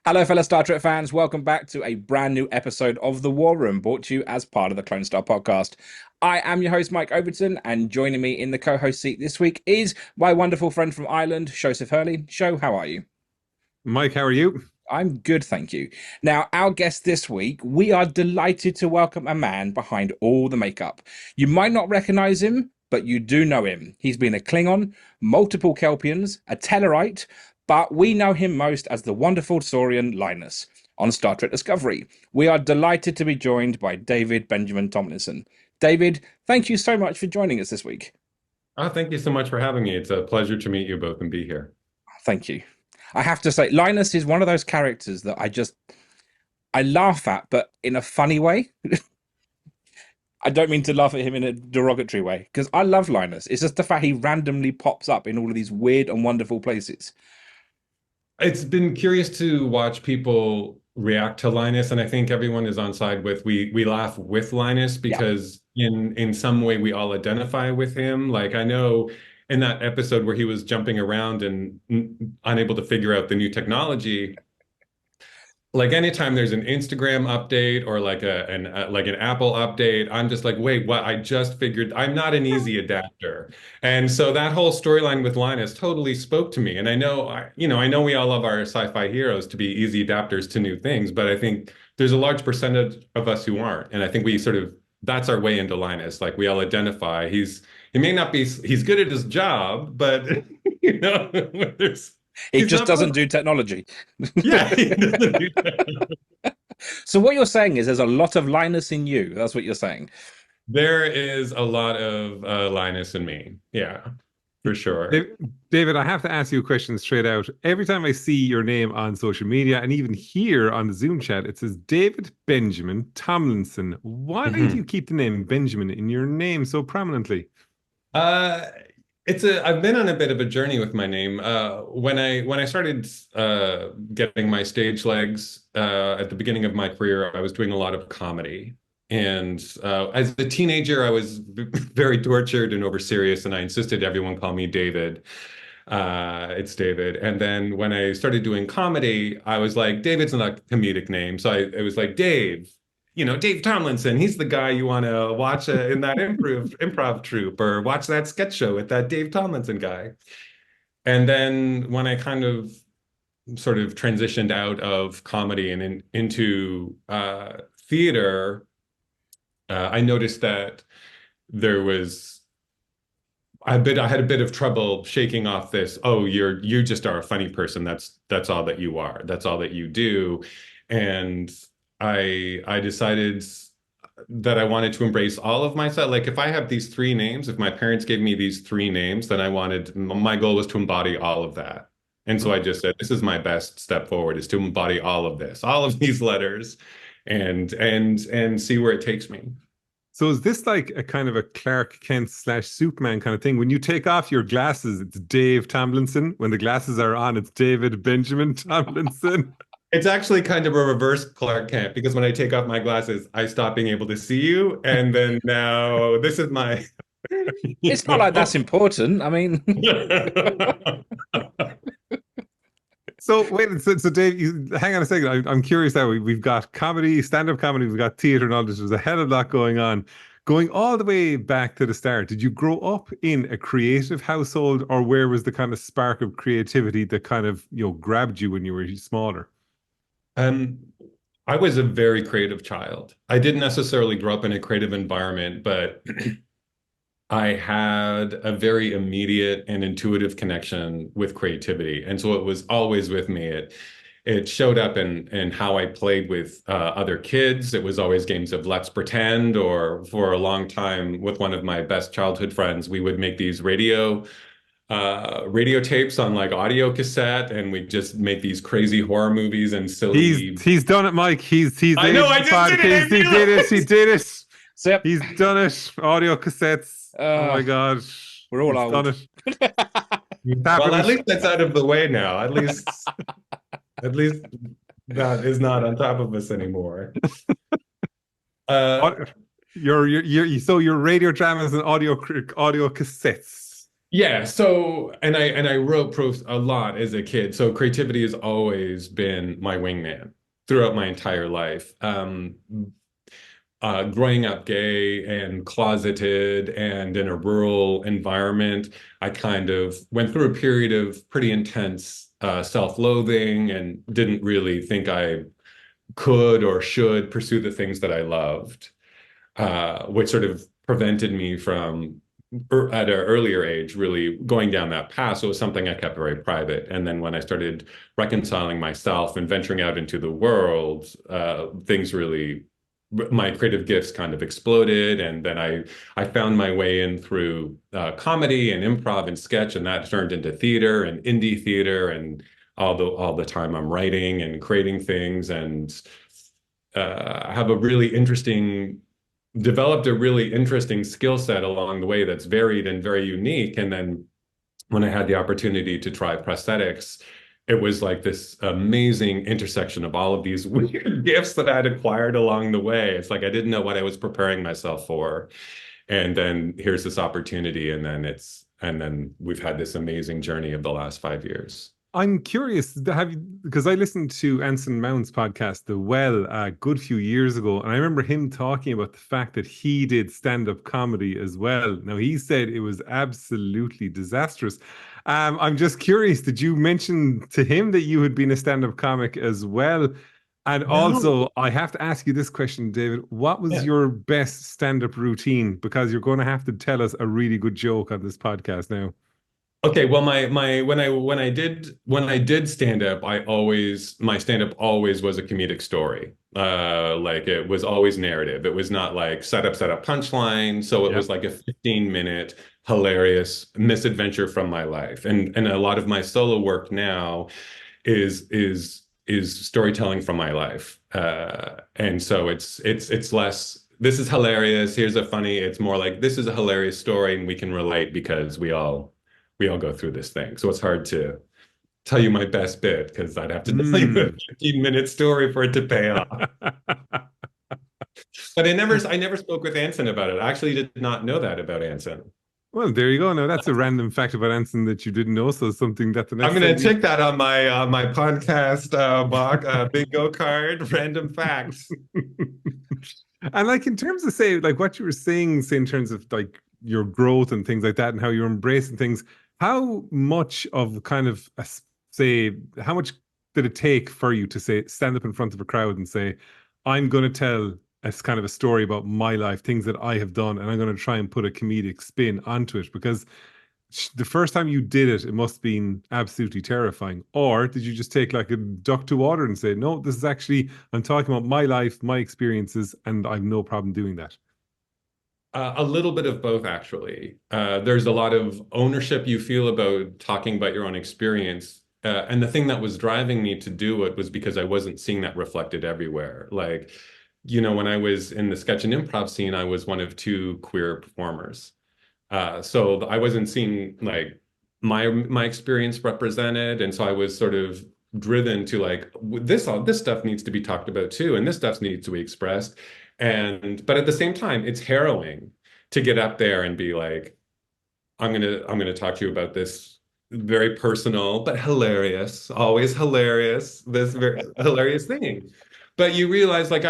Hello, fellow Star Trek fans. Welcome back to a brand new episode of The War Room, brought to you as part of the Clonestar podcast. I am your host, Mike Overton, and joining me in the co-host seat this week is my wonderful friend from Ireland, Joseph Hurley. Sho, how are you? Mike, how are you? I'm good, thank you. Now, our guest this week, we are delighted to welcome a man behind all the makeup. You might not recognize him, but you do know him. He's been a Klingon, multiple Kelpians, a Tellarite, but we know him most as the wonderful Saurian Linus on Star Trek Discovery. We are delighted to be joined by David Benjamin Tomlinson. David, thank you so much for joining us this week. Oh, thank you so much for having me. It's a pleasure to meet you both and be here. Thank you. I have to say, Linus is one of those characters that I laugh at, but in a funny way. I don't mean to laugh at him in a derogatory way, because I love Linus. It's just the fact he randomly pops up in all of these weird and wonderful places. It's been curious to watch people react to Linus, and I think everyone is on side with we laugh with Linus Yeah. because in some way we all identify with him. Like I know in that episode where he was jumping around and unable to figure out the new technology, like anytime there's an Instagram update or like an Apple update, I'm just like, wait, what? I just figured I'm not an easy adapter. And so that whole storyline with Linus totally spoke to me. And I know we all love our sci-fi heroes to be easy adapters to new things, but I think there's a large percentage of us who aren't. And I think we sort of that's our way into Linus. Like we all identify. He may not be he's good at his job, but there's He he's just not doesn't do technology. yeah, he doesn't do that. So what you're saying is there's a lot of Linus in you. That's what you're saying. There is a lot of Linus in me. Yeah, for sure. David, I have to ask you a question straight out. Every time I see your name on social media and even here on the Zoom chat, it says David Benjamin Tomlinson. Why do you Mhm. keep the name Benjamin in your name so prominently? Uh, I've been on a bit of a journey with my name. When I started getting my stage legs at the beginning of my career, I was doing a lot of comedy. And as a teenager, I was very tortured and overserious, and I insisted everyone call me David. It's David. And then when I started doing comedy, I was like, David's not a comedic name. So it was like Dave, Dave Tomlinson. He's the guy you want to watch in that improv troupe or watch that sketch show with that Dave Tomlinson guy. And then when I kind of sort of transitioned out of comedy and into theater, I noticed that there was I had a bit of trouble shaking off this, oh, you just are a funny person. That's all that you are. That's all that you do. And I decided that I wanted to embrace all of myself. Like if I have these three names, if my parents gave me these three names, then my goal was to embody all of that. And so I just said, this is my best step forward is to embody all of this, all of these letters and see where it takes me. So is this like a kind of a Clark Kent slash Superman kind of thing? When you take off your glasses, it's Dave Tomlinson. When the glasses are on, it's David Benjamin Tomlinson. It's actually kind of a reverse Clark Kent because when I take off my glasses, I stop being able to see you. And then now this is my, It's not like that's important. I mean, So wait, so Dave, hang on a second. I'm curious now. We've got comedy, stand-up comedy, we've got theater and all this. There's a hell of a lot going on. Going all the way back to the start, did you grow up in a creative household, or where was the kind of spark of creativity that kind of grabbed you when you were smaller? Um, I was a very creative child. I didn't necessarily grow up in a creative environment, but I had a very immediate and intuitive connection with creativity. And so it was always with me. It showed up in how I played with other kids. It was always games of let's pretend, or for a long time with one of my best childhood friends, we would make these radio tapes on like audio cassette, and we just make these crazy horror movies and silly. He's done it, Mike. He's I know, I just did it. He did it. He did it. so He's done it. Audio cassettes. Oh my God. we're all He's old. done it. Well, at least that's out of the way now. At least that is not on top of us anymore. Your so your radio dramas and audio cassettes. Yeah, so and I wrote prose a lot as a kid. So creativity has always been my wingman throughout my entire life. Growing up gay and closeted and in a rural environment, I kind of went through a period of pretty intense self-loathing and didn't really think I could or should pursue the things that I loved, which sort of prevented me from, at an earlier age, really going down that path. So it was something I kept very private. And then when I started reconciling myself and venturing out into the world, things really, my creative gifts kind of exploded. And then I found my way in through comedy and improv and sketch, and that turned into theater and indie theater and all the time I'm writing and creating things and have a really interesting developed a really interesting skill set along the way that's varied and very unique. And then when I had the opportunity to try prosthetics, it was like this amazing intersection of all of these weird gifts that I'd acquired along the way. It's like I didn't know what I was preparing myself for. And then here's this opportunity, and then we've had this amazing journey of the last 5 years. I'm curious, because I listened to Anson Mount's podcast, The Well, a good few years ago, and I remember him talking about the fact that he did stand-up comedy as well. Now, he said it was absolutely disastrous. I'm just curious, did you mention to him that you had been a stand-up comic as well? And No. also, I have to ask you this question, David. What was Yeah. your best stand-up routine? Because you're going to have to tell us a really good joke on this podcast now. Okay, well, my when I did stand up, my stand up always was a comedic story. Like it was always narrative. It was not like set up punchline. So it Yeah. was like a 15-minute hilarious misadventure from my life. And a lot of my solo work now is storytelling from my life. And so it's less. This is hilarious. Here's a funny. It's more like this is a hilarious story, and we can relate because we all go through this thing. So it's hard to tell you my best bit because I'd have to tell you a Mm. 15-minute story for it to pay off. But I never spoke with Anson about it. I actually did not know that about Anson. Well, there you go. Now that's a random fact about Anson that you didn't know. So something that the I'm next gonna time you tick that on my podcast bingo card, random facts. and like in terms of say like what you were saying, say in terms of like your growth and things like that, and how you're embracing things. How much of kind of say how much did it take for you to say stand up in front of a crowd and say, I'm going to tell as kind of a story about my life, things that I have done, and I'm going to try and put a comedic spin onto it because the first time you did it, it must have been absolutely terrifying. Or did you just take like a duck to water and say, no, this is actually, I'm talking about my life, my experiences, and I've no problem doing that? A little bit of both, actually. There's a lot of ownership you feel about talking about your own experience. And the thing that was driving me to do it was because I wasn't seeing that reflected everywhere. Like, when I was in the sketch and improv scene, I was one of two queer performers. So I wasn't seeing like my experience represented, and so I was sort of driven to like this stuff needs to be talked about too, and this stuff needs to be expressed. But at the same time, it's harrowing to get up there and be like, I'm gonna talk to you about this very personal but hilarious, always hilarious, this very hilarious thing. But you realize, like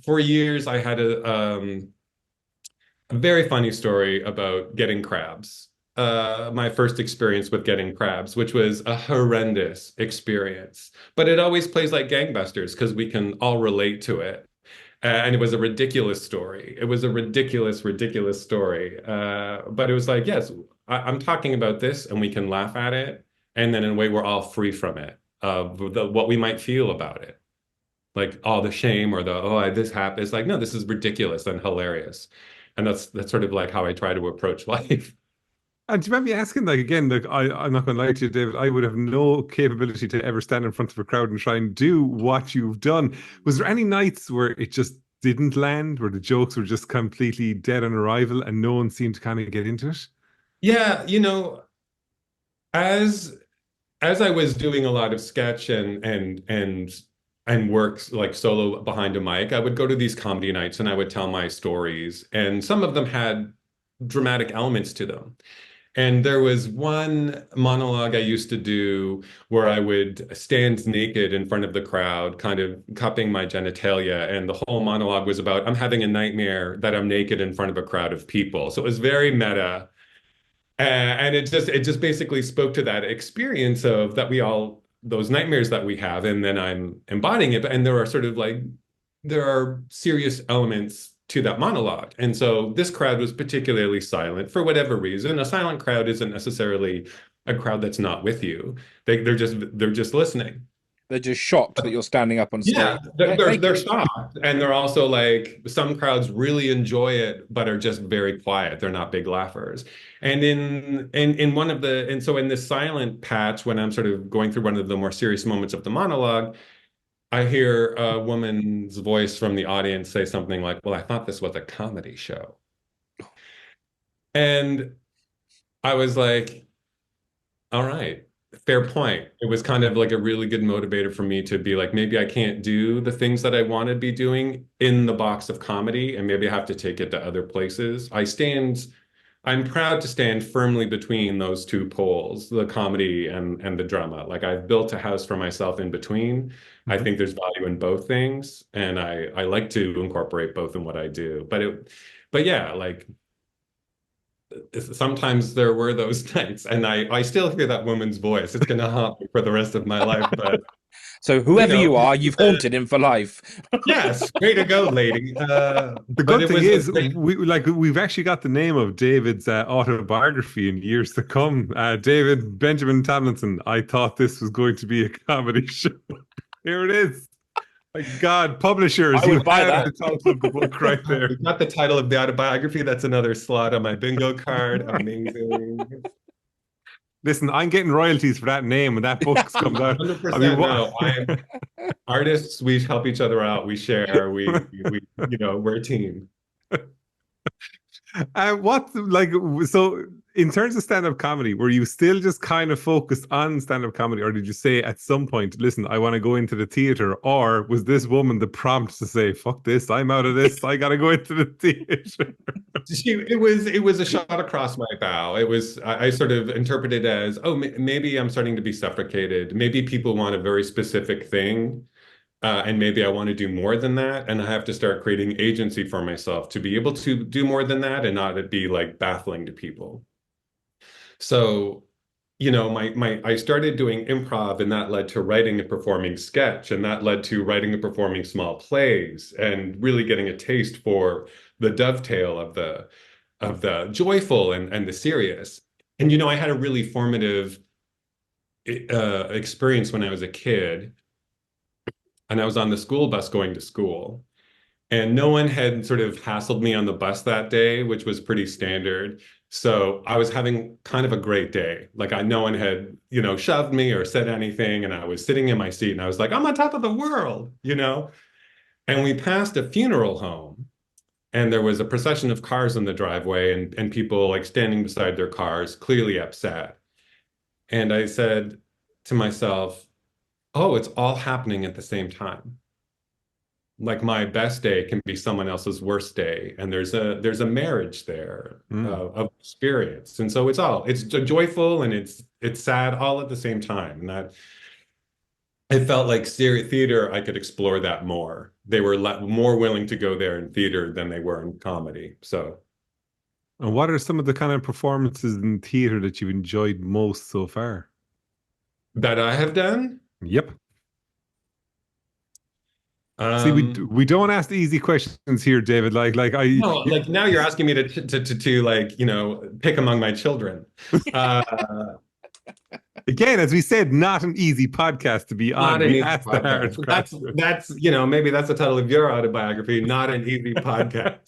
for years, I had a very funny story about getting crabs. My first experience with getting crabs, which was a horrendous experience. But it always plays like gangbusters because we can all relate to it. And it was a ridiculous story. It was a ridiculous, ridiculous story. But it was like, yes, I'm talking about this and we can laugh at it. And then in a way, we're all free from it, of what we might feel about it. Like all the shame or this happened. It's like, no, this is ridiculous and hilarious. And that's sort of like how I try to approach life. And do you mind me asking, like, again, like, I'm not going to lie to you, David, I would have no capability to ever stand in front of a crowd and try and do what you've done. Was there any nights where it just didn't land, where the jokes were just completely dead on arrival and no one seemed to kind of get into it? Yeah, as as I was doing a lot of sketch and work like solo behind a mic, I would go to these comedy nights and I would tell my stories, and some of them had dramatic elements to them. And there was one monologue I used to do where I would stand naked in front of the crowd, kind of cupping my genitalia. And the whole monologue was about, I'm having a nightmare that I'm naked in front of a crowd of people. So it was very meta. And it just basically spoke to that experience of that we all, those nightmares that we have. And then I'm embodying it. And there are sort of like, there are serious elements to that monologue. And so this crowd was particularly silent for whatever reason. A silent crowd isn't necessarily a crowd that's not with you. They're just listening. They're just shocked that you're standing up on stage. Yeah, they're shocked. And they're also like, some crowds really enjoy it, but are just very quiet. They're not big laughers. And in one of the, and so in this silent patch, when I'm sort of going through one of the more serious moments of the monologue, I hear a woman's voice from the audience say something like, well, I thought this was a comedy show. And I was like, all right, fair point. It was kind of like a really good motivator for me to be like, maybe I can't do the things that I want to be doing in the box of comedy, and maybe I have to take it to other places. I'm proud to stand firmly between those two poles, the comedy and the drama. Like, I've built a house for myself in between. I think there's value in both things, and I like to incorporate both in what I do. But yeah, like sometimes there were those nights, and I still hear that woman's voice. It's gonna haunt me for the rest of my life. But So whoever you are, you've haunted him for life. yes, way to go, lady. The good thing is, we've actually got the name of David's autobiography in years to come. David Benjamin Tomlinson. I thought this was going to be a comedy show. Here it is. My God, publishers, I would buy that. The title of the book right there. We've got the title of the autobiography. That's another slot on my bingo card. Amazing. Listen, I'm getting royalties for that name when that book comes out. 100%. I mean, No, artists, we help each other out. We share. We we're a team. So in terms of stand-up comedy, were you still just kind of focused on stand-up comedy, or did you say at some point, listen, I want to go into the theater? Or was this woman the prompt to say, fuck this, I'm out of this, I gotta go into the theater? It was a shot across my bow. I sort of interpreted it as, oh, maybe I'm starting to be suffocated. Maybe people want a very specific thing. And maybe I want to do more than that, and I have to start creating agency for myself to be able to do more than that and not it be like baffling to people. So, I started doing improv, and that led to writing and performing sketch, and that led to writing and performing small plays, and really getting a taste for the dovetail of the joyful and the serious. And I had a really formative experience when I was a kid. And I was on the school bus going to school, and no one had sort of hassled me on the bus that day, which was pretty standard. So I was having kind of a great day. Like, no one had, shoved me or said anything. And I was sitting in my seat, and I was like, I'm on top of the world, And we passed a funeral home, and there was a procession of cars in the driveway, and people like standing beside their cars, clearly upset. And I said to myself, oh, it's all happening at the same time. Like, my best day can be someone else's worst day, and there's a marriage there of experience, and so it's joyful and it's sad all at the same time. And that it felt like theater, I could explore that more. They were more willing to go there in theater than they were in comedy. So, and what are some of the kind of performances in theater that you've enjoyed most so far? That I have done? Yep. See, we don't ask the easy questions here, David. Like now you're asking me to pick among my children. Again, as we said, not an easy podcast to be on. That's maybe that's the title of your autobiography. Not an easy podcast.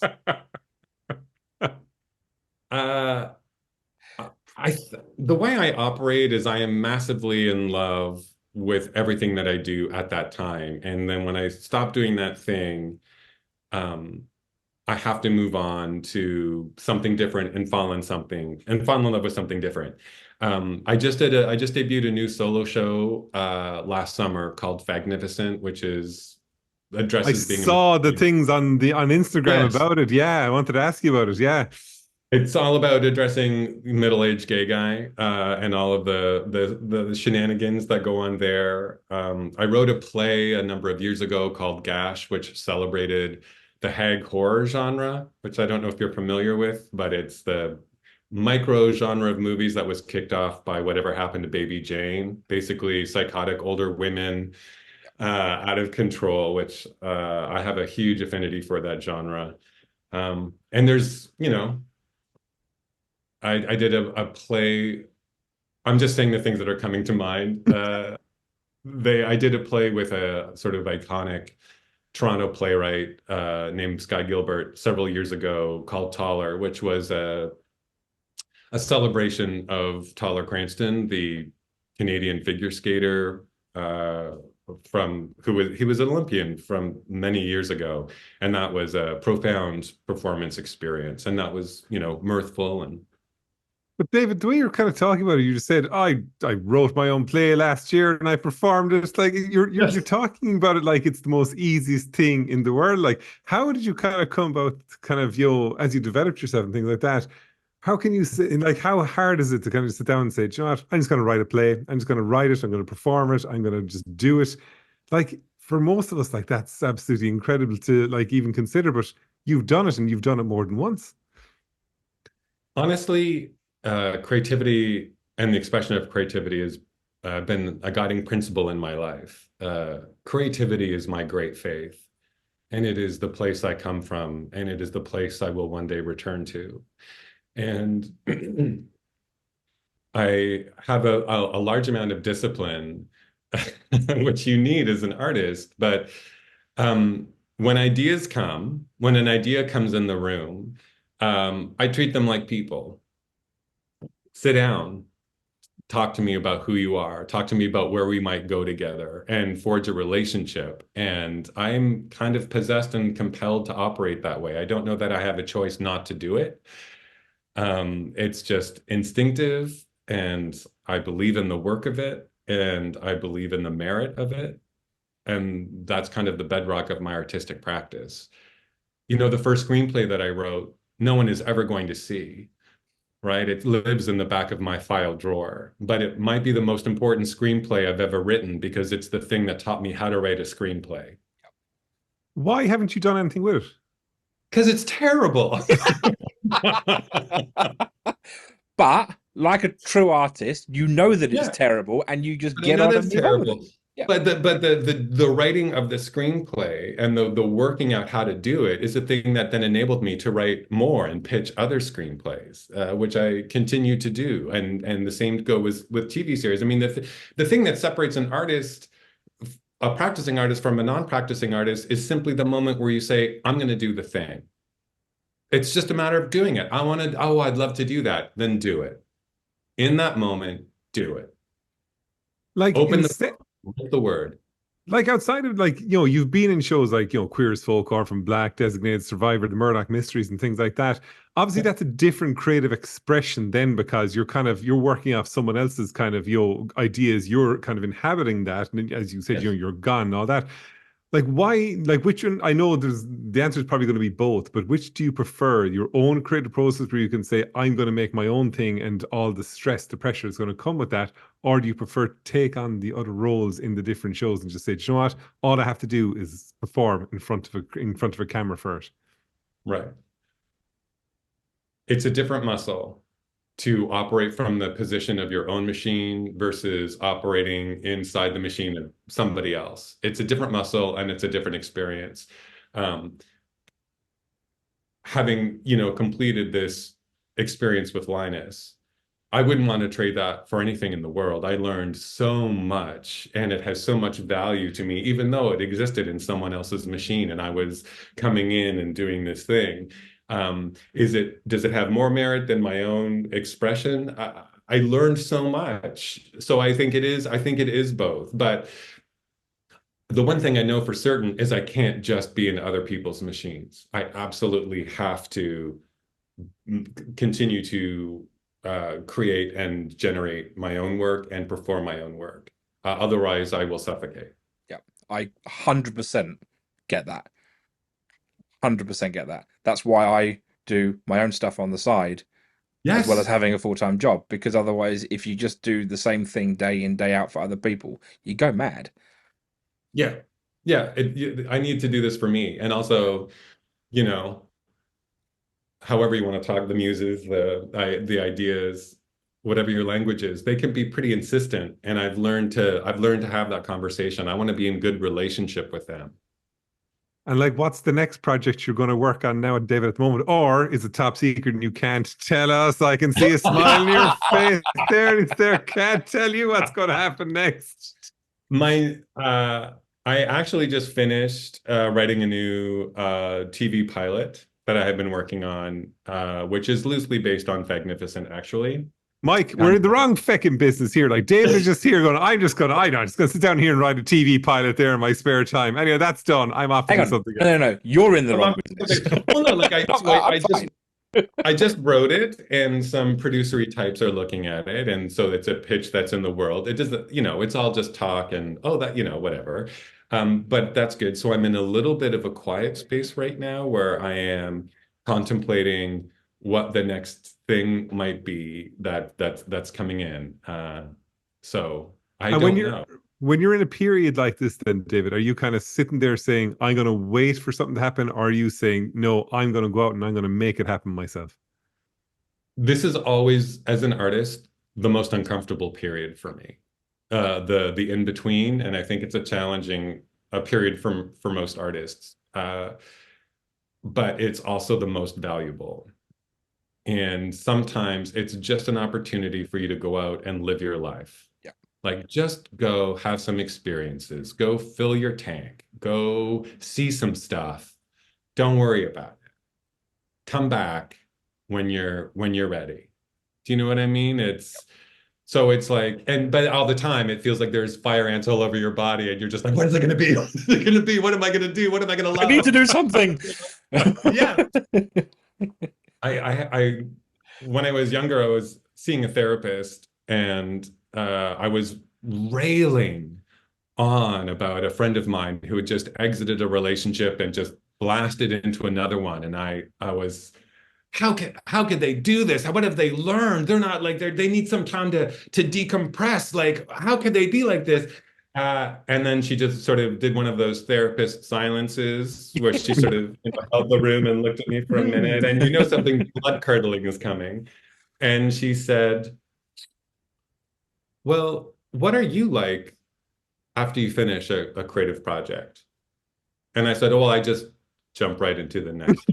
The way I operate is I am massively in love with everything that I do at that time. And then when I stop doing that thing, I have to move on to something different and fall in love with something different. I just debuted a new solo show last summer called Fagnificent, which is addresses being. I saw the things on Instagram about it. Yeah, I wanted to ask you about it. Yeah. It's all about addressing middle-aged gay guy and all of the shenanigans that go on there. I wrote a play a number of years ago called Gash, which celebrated the hag horror genre, which I don't know if you're familiar with, but it's the micro genre of movies that was kicked off by Whatever Happened to Baby Jane, basically psychotic older women out of control, which I have a huge affinity for that genre. And there's, I did a play. I'm just saying the things that are coming to mind. I did a play with a sort of iconic Toronto playwright named Sky Gilbert several years ago called Taller, which was a celebration of Taller Cranston, the Canadian figure skater he was an Olympian from many years ago, and that was a profound performance experience, and that was mirthful and. But David, the way you're kind of talking about it, you just said, I wrote my own play last year and I performed it. It's like you're talking about it like it's the most easiest thing in the world. Like, how did you kind of come about kind of, as you developed yourself and things like that? How can you say, like, how hard is it to kind of sit down and say, "Do you know what? I'm just going to write a play. I'm just going to write it. I'm going to perform it. I'm going to just do it." Like, for most of us, like, that's absolutely incredible to like even consider, but you've done it and you've done it more than once. Honestly, creativity and the expression of creativity has been a guiding principle in my life. Creativity is my great faith, and it is the place I come from, and it is the place I will one day return to. And I have a large amount of discipline, which you need as an artist. But when an idea comes in the room, I treat them like people. Sit down, talk to me about who you are, talk to me about where we might go together and forge a relationship. And I'm kind of possessed and compelled to operate that way. I don't know that I have a choice not to do it. It's just instinctive, and I believe in the work of it, and I believe in the merit of it. And that's kind of the bedrock of my artistic practice. The first screenplay that I wrote, no one is ever going to see, right? It lives in the back of my file drawer, but it might be the most important screenplay I've ever written because it's the thing that taught me how to write a screenplay. Why haven't you done anything with it? Because it's terrible. But like a true artist, you know that it's Yeah. terrible, and you just I get know on that's and move on with terrible. it. Yeah. But the writing of the screenplay and the working out how to do it is the thing that then enabled me to write more and pitch other screenplays, which I continue to do. And the same goes with TV series. I mean, the thing that separates an artist, a practicing artist from a non-practicing artist, is simply the moment where you say, I'm going to do the thing. It's just a matter of doing it. I'd love to do that. Then do it. In that moment, do it. Like Open instead, the word. like outside of like, you've been in shows like, Queer as Folk, Orphan Black, Designated Survivor, the Murdoch Mysteries and things like that. Obviously, that's a different creative expression then because you're working off someone else's kind of, ideas. You're kind of inhabiting that. And as you said, Yes. you're gone and all that. Like why, like which one, I know the answer is probably going to be both, but which do you prefer? Your own creative process where you can say, I'm going to make my own thing and all the stress, the pressure is going to come with that? Or do you prefer to take on the other roles in the different shows and just say, "Do you know what? All I have to do is perform in front of a camera first." Right. It's a different muscle to operate from the position of your own machine versus operating inside the machine of somebody else. It's a different muscle and it's a different experience. Having, completed this experience with Linus, I wouldn't want to trade that for anything in the world. I learned so much and it has so much value to me, even though it existed in someone else's machine and I was coming in and doing this thing. Does it have more merit than my own expression? I learned so much. So I think it is both. But the one thing I know for certain is I can't just be in other people's machines. I absolutely have to continue to create and generate my own work and perform my own work. Otherwise, I will suffocate. Yeah, I 100% get that. 100% get that. That's why I do my own stuff on the side as well as Yes. having a full-time job, because otherwise, if you just do the same thing day in, day out for other people, you go mad. Yeah. Yeah. I need to do this for me. And also, you know, however you want to talk, the muses, the ideas, whatever your language is, they can be pretty insistent. And I've learned to have that conversation. I want to be in good relationship with them. And like, what's the next project you're going to work on now, David, at the moment? Or is it top secret and you can't tell us? I can see a smile on your face there. It's there. Can't tell you what's going to happen next. I actually just finished writing a new TV pilot that I have been working on, which is loosely based on Magnificent, actually. Mike, we're in the wrong feckin' business here. Like, David is just here going, I'm just going to sit down here and write a TV pilot there in my spare time. Anyway, that's done. I'm off to do something else. No, you're in the wrong business. Well, no, like I just wrote it, and some producery types are looking at it, and so it's a pitch that's in the world. It doesn't, it's all just talk and whatever. But that's good. So I'm in a little bit of a quiet space right now where I am contemplating what the next thing might be that's coming in. So I don't know. When you're in a period like this, then, David, are you kind of sitting there saying, I'm going to wait for something to happen? Or are you saying, no, I'm going to go out and I'm going to make it happen myself? This is always, as an artist, the most uncomfortable period for me. The in between, and I think it's a challenging period for most artists. But it's also the most valuable. And sometimes it's just an opportunity for you to go out and live your life. Yeah. Like, just go have some experiences, go fill your tank, go see some stuff. Don't worry about it. Come back when you're ready. Do you know what I mean? So it's like, but all the time it feels like there's fire ants all over your body, and you're just like, what is it going to be? What is it going to be? What am I going to do? What am I going to love? I need to do something. Yeah. I when I was younger, I was seeing a therapist, and I was railing on about a friend of mine who had just exited a relationship and just blasted into another one. And I was, how could they do this? What have they learned? They're not like they need some time to decompress. Like, how could they be like this? And then she just sort of did one of those therapist silences where she sort of held the room and looked at me for a minute, and something blood curdling is coming. And she said, well, what are you like after you finish a creative project? And I said, oh, well, I just jump right into the next.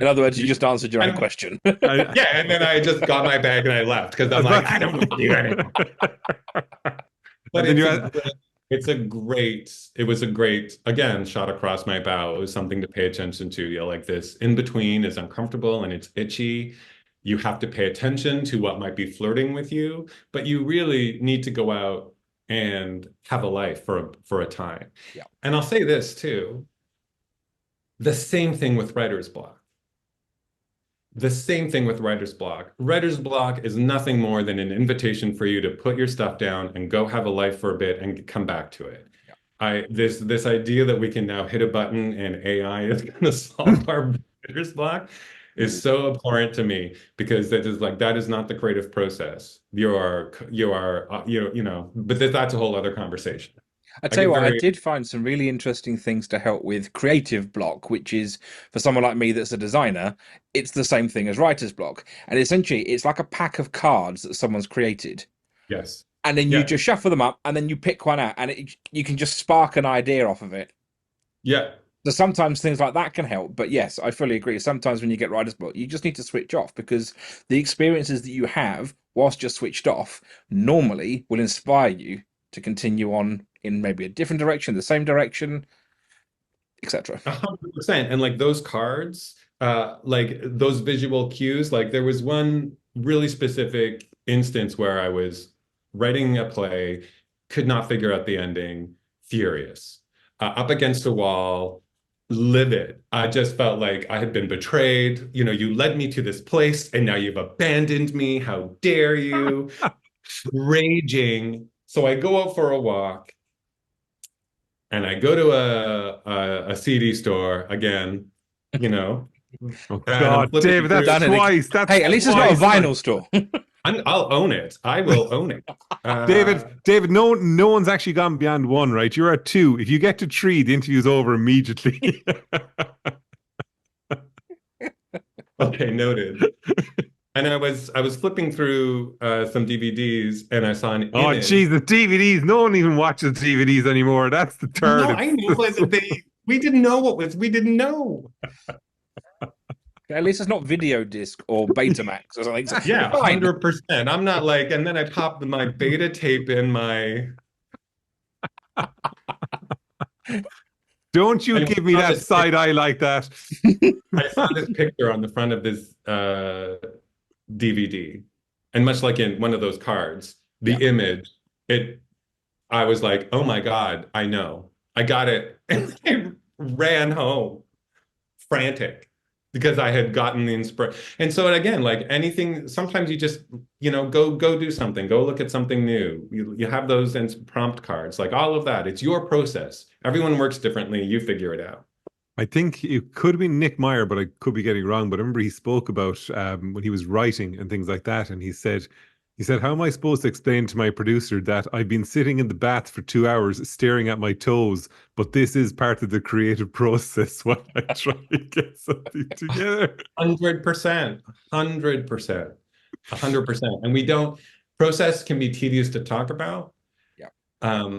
In other words, you just answered your own question. Yeah, and then I just got my bag and I left because I'm like, I don't want to do anything. But it was a great, again, shot across my bow. It was something to pay attention to. Like, this in between is uncomfortable and it's itchy. You have to pay attention to what might be flirting with you, but you really need to go out and have a life for a time. Yeah. And I'll say this too. The same thing with writer's block. The same thing with writer's block. Writer's block is nothing more than an invitation for you to put your stuff down and go have a life for a bit and come back to it. Yeah. This idea that we can now hit a button and AI is going to solve our writer's block is so abhorrent to me, because that is not the creative process. But that's a whole other conversation. I tell you what, I did find some really interesting things to help with creative block, which is, for someone like me that's a designer, it's the same thing as writer's block. And essentially, it's like a pack of cards that someone's created. Yes. And then you just shuffle them up, and then you pick one out, and you can just spark an idea off of it. Yeah. So sometimes things like that can help. But yes, I fully agree. Sometimes when you get writer's block, you just need to switch off, because the experiences that you have whilst you're switched off normally will inspire you to continue on in maybe a different direction, the same direction, etc. 100%. And like those cards, like those visual cues, like there was one really specific instance where I was writing a play, could not figure out the ending, furious, up against a wall, livid. I just felt like I had been betrayed. You led me to this place and now you've abandoned me. How dare you? Raging. So I go out for a walk, and I go to a CD store again, you know. Oh And I'm God, flipping David, through. that's Done it. twice. That's Hey, at least it's not a twice, man. vinyl store. I'll own it. I will own it. David, no one's actually gone beyond one, right? You're at two. If you get to three, the interview's over immediately. Okay, noted. And I was flipping through some DVDs, and I saw an Oh, image. geez, the DVDs. No one even watches DVDs anymore. That's the third. No, I know, but we didn't know we didn't know. At least it's not video disc or Betamax or something. So Yeah, you're fine. 100%. I'm not like, and then I popped my beta tape in my. Don't you I give me saw that this side eye like that. I saw this picture on the front of this DVD, and much like in one of those cards, the Yeah. image, I was like, oh my God, I know. I got it. And I ran home frantic because I had gotten the inspiration. And so again, like anything, sometimes you just, go do something, go look at something new. You have those prompt cards, like all of that. It's your process. Everyone works differently. You figure it out. I think it could have been Nick Meyer, but I could be getting it wrong. But I remember he spoke about when he was writing and things like that, and he said, "How am I supposed to explain to my producer that I've been sitting in the bath for 2 hours staring at my toes, but this is part of the creative process while I try to get something together." 100%, 100%, 100%. And we don't, process can be tedious to talk about. Yeah.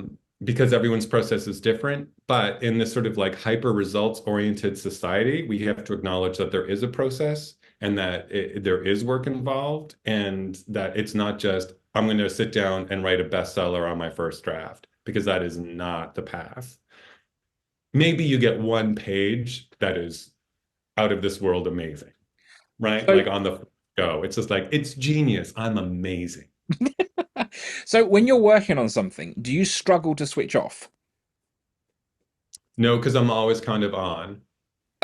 Because everyone's process is different. But in this sort of like hyper results oriented society, we have to acknowledge that there is a process and that there is work involved, and that it's not just, I'm going to sit down and write a bestseller on my first draft, because that is not the path. Maybe you get one page that is out of this world amazing, right? So, like on the go. It's just like, it's genius. I'm amazing. so when you're working on something, do you struggle to switch off? No, because I'm always kind of on.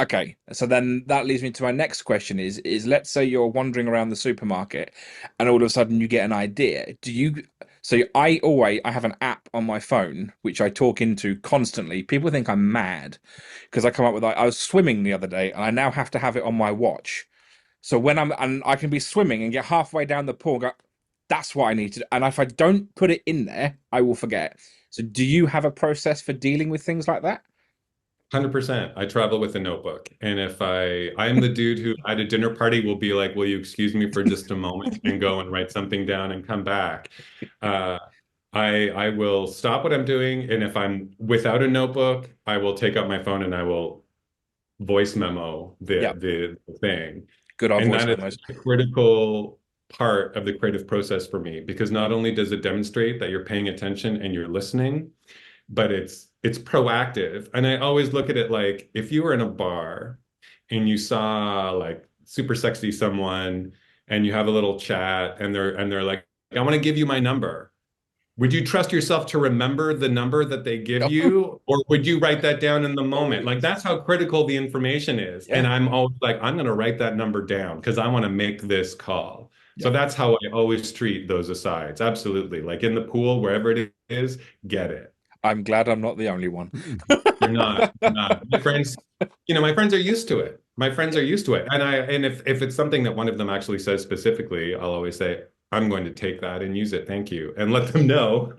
Okay, so then that leads me to my next question is let's say you're wandering around the supermarket and all of a sudden you get an idea. I have an app on my phone which I talk into constantly. People think I'm mad because I come up with, I was swimming the other day and I now have to have it on my watch. So and I can be swimming and get halfway down the pool and go, that's what I need to do. And if I don't put it in there, I will forget. So do you have a process for dealing with things like that? 100%. I travel with a notebook. And if I'm the dude who at a dinner party will be like, will you excuse me for just a moment and go and write something down and come back? I will stop what I'm doing. And if I'm without a notebook, I will take up my phone and I will voice memo the thing. Good old And voice that is memos. a critical part of the creative process for me, because not only does it demonstrate that you're paying attention and you're listening, but it's proactive. And I always look at it like, if you were in a bar and you saw like super sexy someone and you have a little chat and they're like, I want to give you my number. Would you trust yourself to remember the number that they give you, or would you write that down in the moment? Like, that's how critical the information is. Yeah. And I'm always like, I'm going to write that number down because I want to make this call. So that's how I always treat those asides. Absolutely. Like in the pool, wherever it is, get it. I'm glad I'm not the only one. You're not. My friends, my friends are used to it. My friends are used to it. And if it's something that one of them actually says specifically, I'll always say, I'm going to take that and use it. Thank you. And let them know.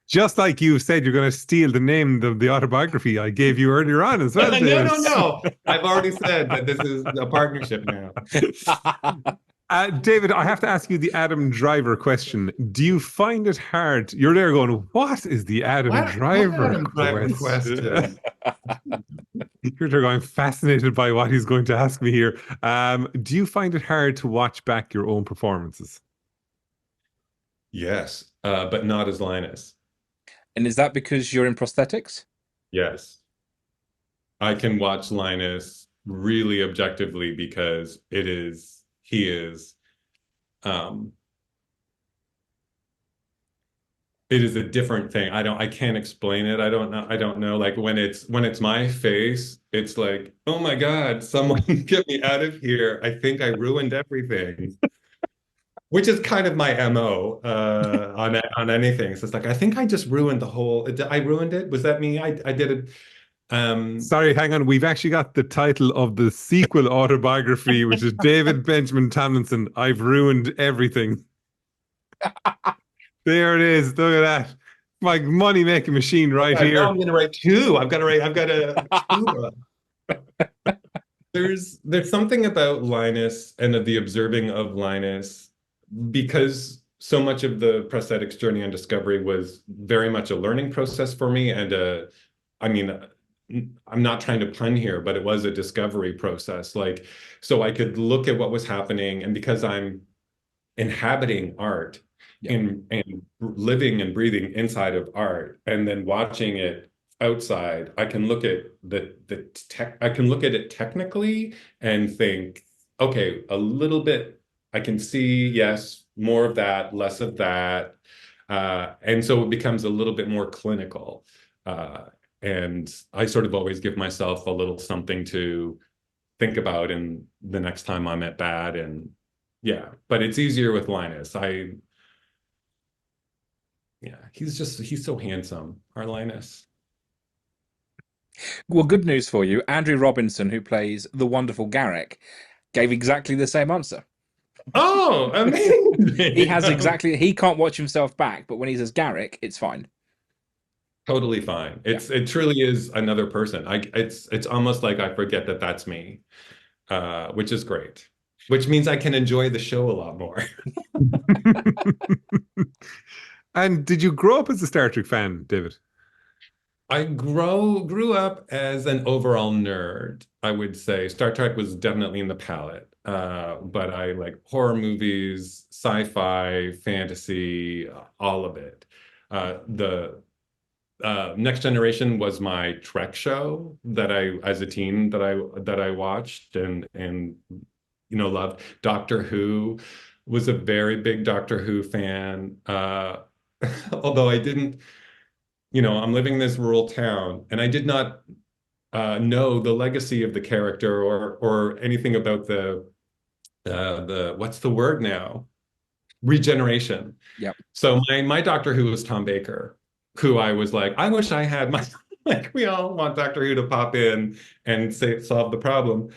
Just like you said, you're going to steal the name of the autobiography I gave you earlier on as well. No. I've already said that this is a partnership now. David, I have to ask you the Adam Driver question. Do you find it hard? You're there going, what is the Adam Driver question? You're there going, fascinated by what he's going to ask me here. Do you find it hard to watch back your own performances? Yes, but not as Linus. And is that because you're in prosthetics? Yes. I can watch Linus really objectively because he is it is a different thing. I can't explain it. I don't know. Like when it's my face, it's like, oh my God, someone get me out of here. I think I ruined everything. Which is kind of my MO on anything. So it's like, I think I just ruined the whole, I ruined it. Was that me? I did it. Sorry, hang on. We've actually got the title of the sequel autobiography, which is David Benjamin Tomlinson. I've ruined everything. There it is. Look at that. My money making machine right Now here. I'm going to write two. I've got a two. There's something about Linus and of the observing of Linus, because so much of the prosthetics journey on Discovery was very much a learning process for me, and I mean, I'm not trying to pun here, but it was a discovery process. Like, so I could look at what was happening, and because I'm inhabiting art and living and breathing inside of art, and then watching it outside, I can look at I can look at it technically and think, okay, a little bit, I can see, yes, more of that, less of that. And so it becomes a little bit more clinical. And I sort of always give myself a little something to think about in the next time I'm at bat. And yeah, but it's easier with Linus. He's so handsome, our Linus. Well, good news for you. Andrew Robinson, who plays the wonderful Garrick, gave exactly the same answer. Oh, amazing. He can't watch himself back, but when he says Garrick, it's fine. Totally fine. It truly is another person. It's almost like I forget that that's me, which is great. Which means I can enjoy the show a lot more. And did you grow up as a Star Trek fan, David? I grew up as an overall nerd, I would say. Star Trek was definitely in the palette. But I like horror movies, sci-fi, fantasy, all of it. The Next Generation was my Trek show that as a teen, that I watched and loved. Doctor Who, was a very big Doctor Who fan. Although I didn't, I'm living in this rural town, and I did not know the legacy of the character or anything about the what's the word now? Regeneration. Yep. So my Doctor Who was Tom Baker, who I was like, I wish I had my like we all want Doctor Who to pop in and solve the problem.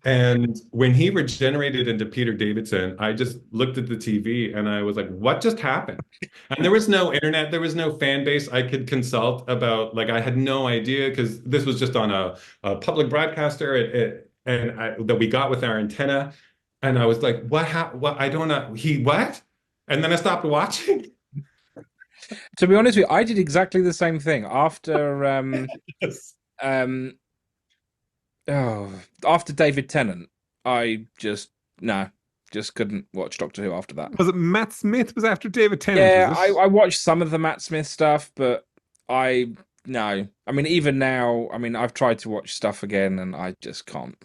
And when he regenerated into Peter Davidson, I just looked at the TV and I was like, what just happened? And there was no internet, there was no fan base I could consult about. Like, I had no idea, because this was just on a public broadcaster that we got with our antenna. And I was like, what? I don't know. What? And then I stopped watching. To be honest with you, I did exactly the same thing after Yes. after David Tennant. I just couldn't watch Doctor Who after that. Was it Matt Smith was after David Tennant? Yeah, I watched some of the Matt Smith stuff, but no. I mean, even now, I mean, I've tried to watch stuff again, and I just can't.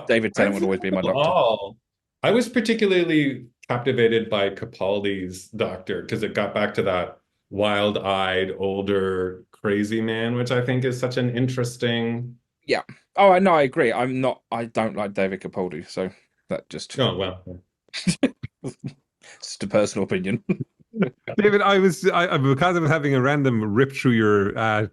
David Tennant would always be my Doctor. I was particularly captivated by Capaldi's Doctor, because it got back to that wild-eyed, older, crazy man, which I think is such an interesting. Yeah. Oh, no, I agree. I don't like David Capaldi, so that just. Oh, well. Just a personal opinion. David, because I was having a random rip through your our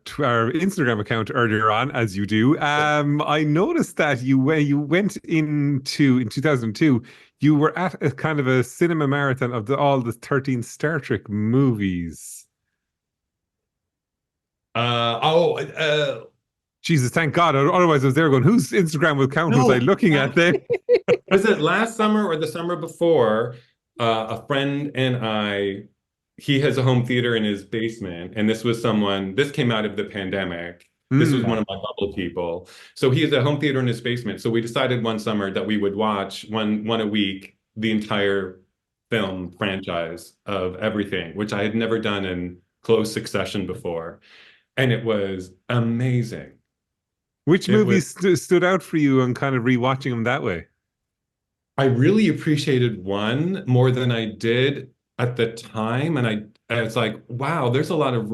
Instagram account earlier on, as you do. I noticed that you went in 2002, you were at a kind of a cinema marathon of all the 13 Star Trek movies. Jesus, thank God! Otherwise, I was there going, "Whose Instagram account was I looking at?" Then was it last summer or the summer before? A friend and he has a home theater in his basement, and this came out of the pandemic. This was one of my bubble people. So he has a home theater in his basement. So we decided one summer that we would watch one a week, the entire film franchise of everything, which I had never done in close succession before. And it was amazing. Which movies stood out for you and kind of rewatching them that way? I really appreciated one more than I did at the time. And it's like, wow, there's a lot of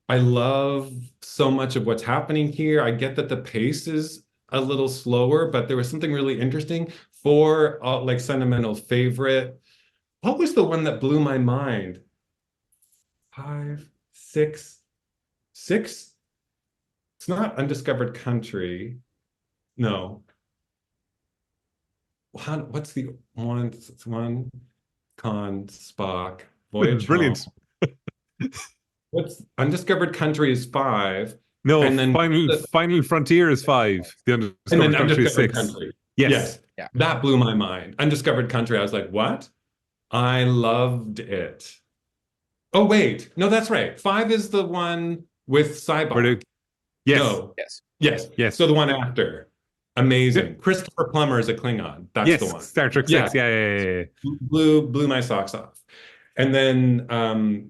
I love so much of what's happening here. I get that the pace is a little slower, but there was something really interesting. For like sentimental favorite, what was the one that blew my mind? 5, 6. It's not Undiscovered Country. No. What's the one? It's one con Spock This is Voyage Home. brilliant. What's Undiscovered Country is 5, No, and then Final Frontier is 5. The and then Undiscovered Country is Undiscovered 6. Country. Yes. Yeah. That blew my mind. Undiscovered Country. I was like, what? I loved it. Oh wait, no, that's right. 5 is the one with Cybok. Yes. No. Yes. Yes. Yes. So the one after. Amazing. Yeah. Christopher Plummer is a Klingon. That's Yes, the one. Star Trek 6. Yeah. Blew my socks off. And then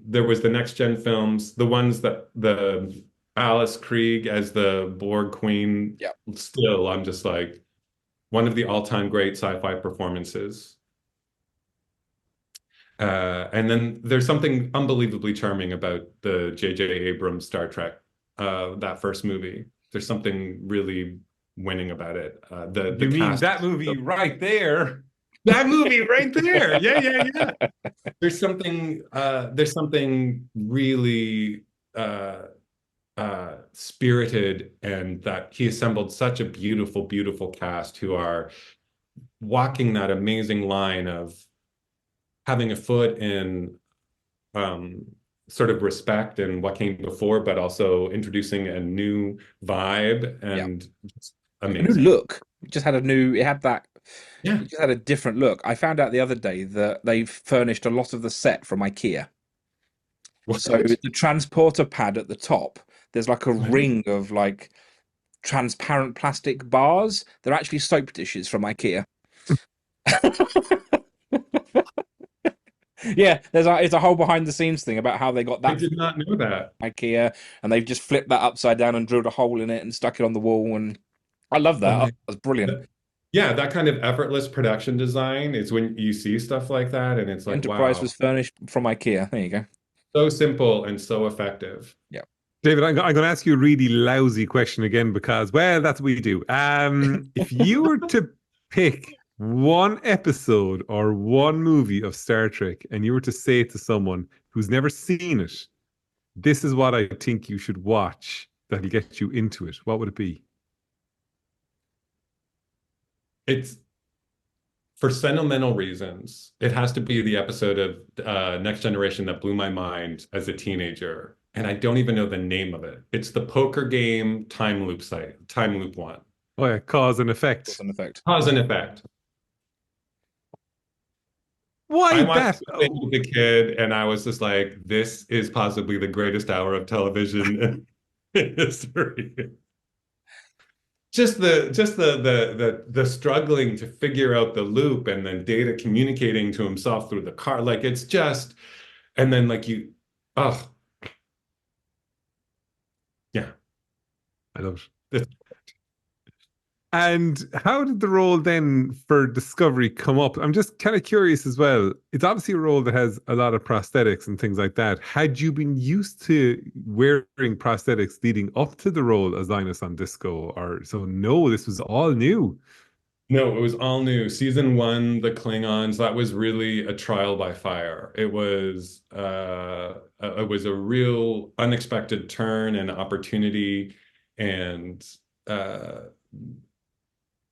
there was the next gen films, the ones that the Alice Krieg as the Borg Queen. Yeah. Still, I'm just like one of the all-time great sci-fi performances. And then there's something unbelievably charming about the J.J. Abrams Star Trek, that first movie. There's something really winning about it. The You mean cast, that movie right there? that movie right there. Yeah. There's something really spirited, and that he assembled such a beautiful cast who are walking that amazing line of having a foot in sort of respect and what came before, but also introducing a new vibe and just A new amazing. look. It just had a new. It had that. Yeah. It just had a different look. I found out the other day that they've furnished a lot of the set from IKEA. What? So the transporter pad at the top, there's like a Right. ring of like transparent plastic bars. They're actually soap dishes from IKEA. Yeah, it's a whole behind the scenes thing about how they got I that did not know that. IKEA, and they've just flipped that upside down and drilled a hole in it and stuck it on the wall. And I love that. Amazing. That's brilliant. Yeah, that kind of effortless production design is when you see stuff like that, and it's like, Enterprise wow, was furnished from IKEA. There you go. so simple and so effective. Yeah. David, I'm going to ask you a really lousy question again because, well, that's what we do. If you were to pick one episode or one movie of Star Trek and you were to say to someone who's never seen it, this is what I think you should watch that'll get you into it, what would it be? It's for sentimental reasons. It has to be the episode of Next Generation that blew my mind as a teenager, and I don't even know the name of it. It's the poker game time loop one. Oh, yeah, cause and effect. Cause and effect. Cause and effect. Why I watched that? it with the kid, and I was just like, "This is possibly the greatest hour of television in history." Just the struggling to figure out the loop, and then Data communicating to himself through the car, like it's just, and then like oh yeah, I love it. it. And how did the role then for Discovery come up? I'm just kind of curious as well. It's obviously a role that has a lot of prosthetics and things like that. Had you been used to wearing prosthetics leading up to the role as Linus on Disco? Or so no, this was all new. No, it was all new. Season 1, the Klingons, that was really a trial by fire. It was a real unexpected turn and opportunity, and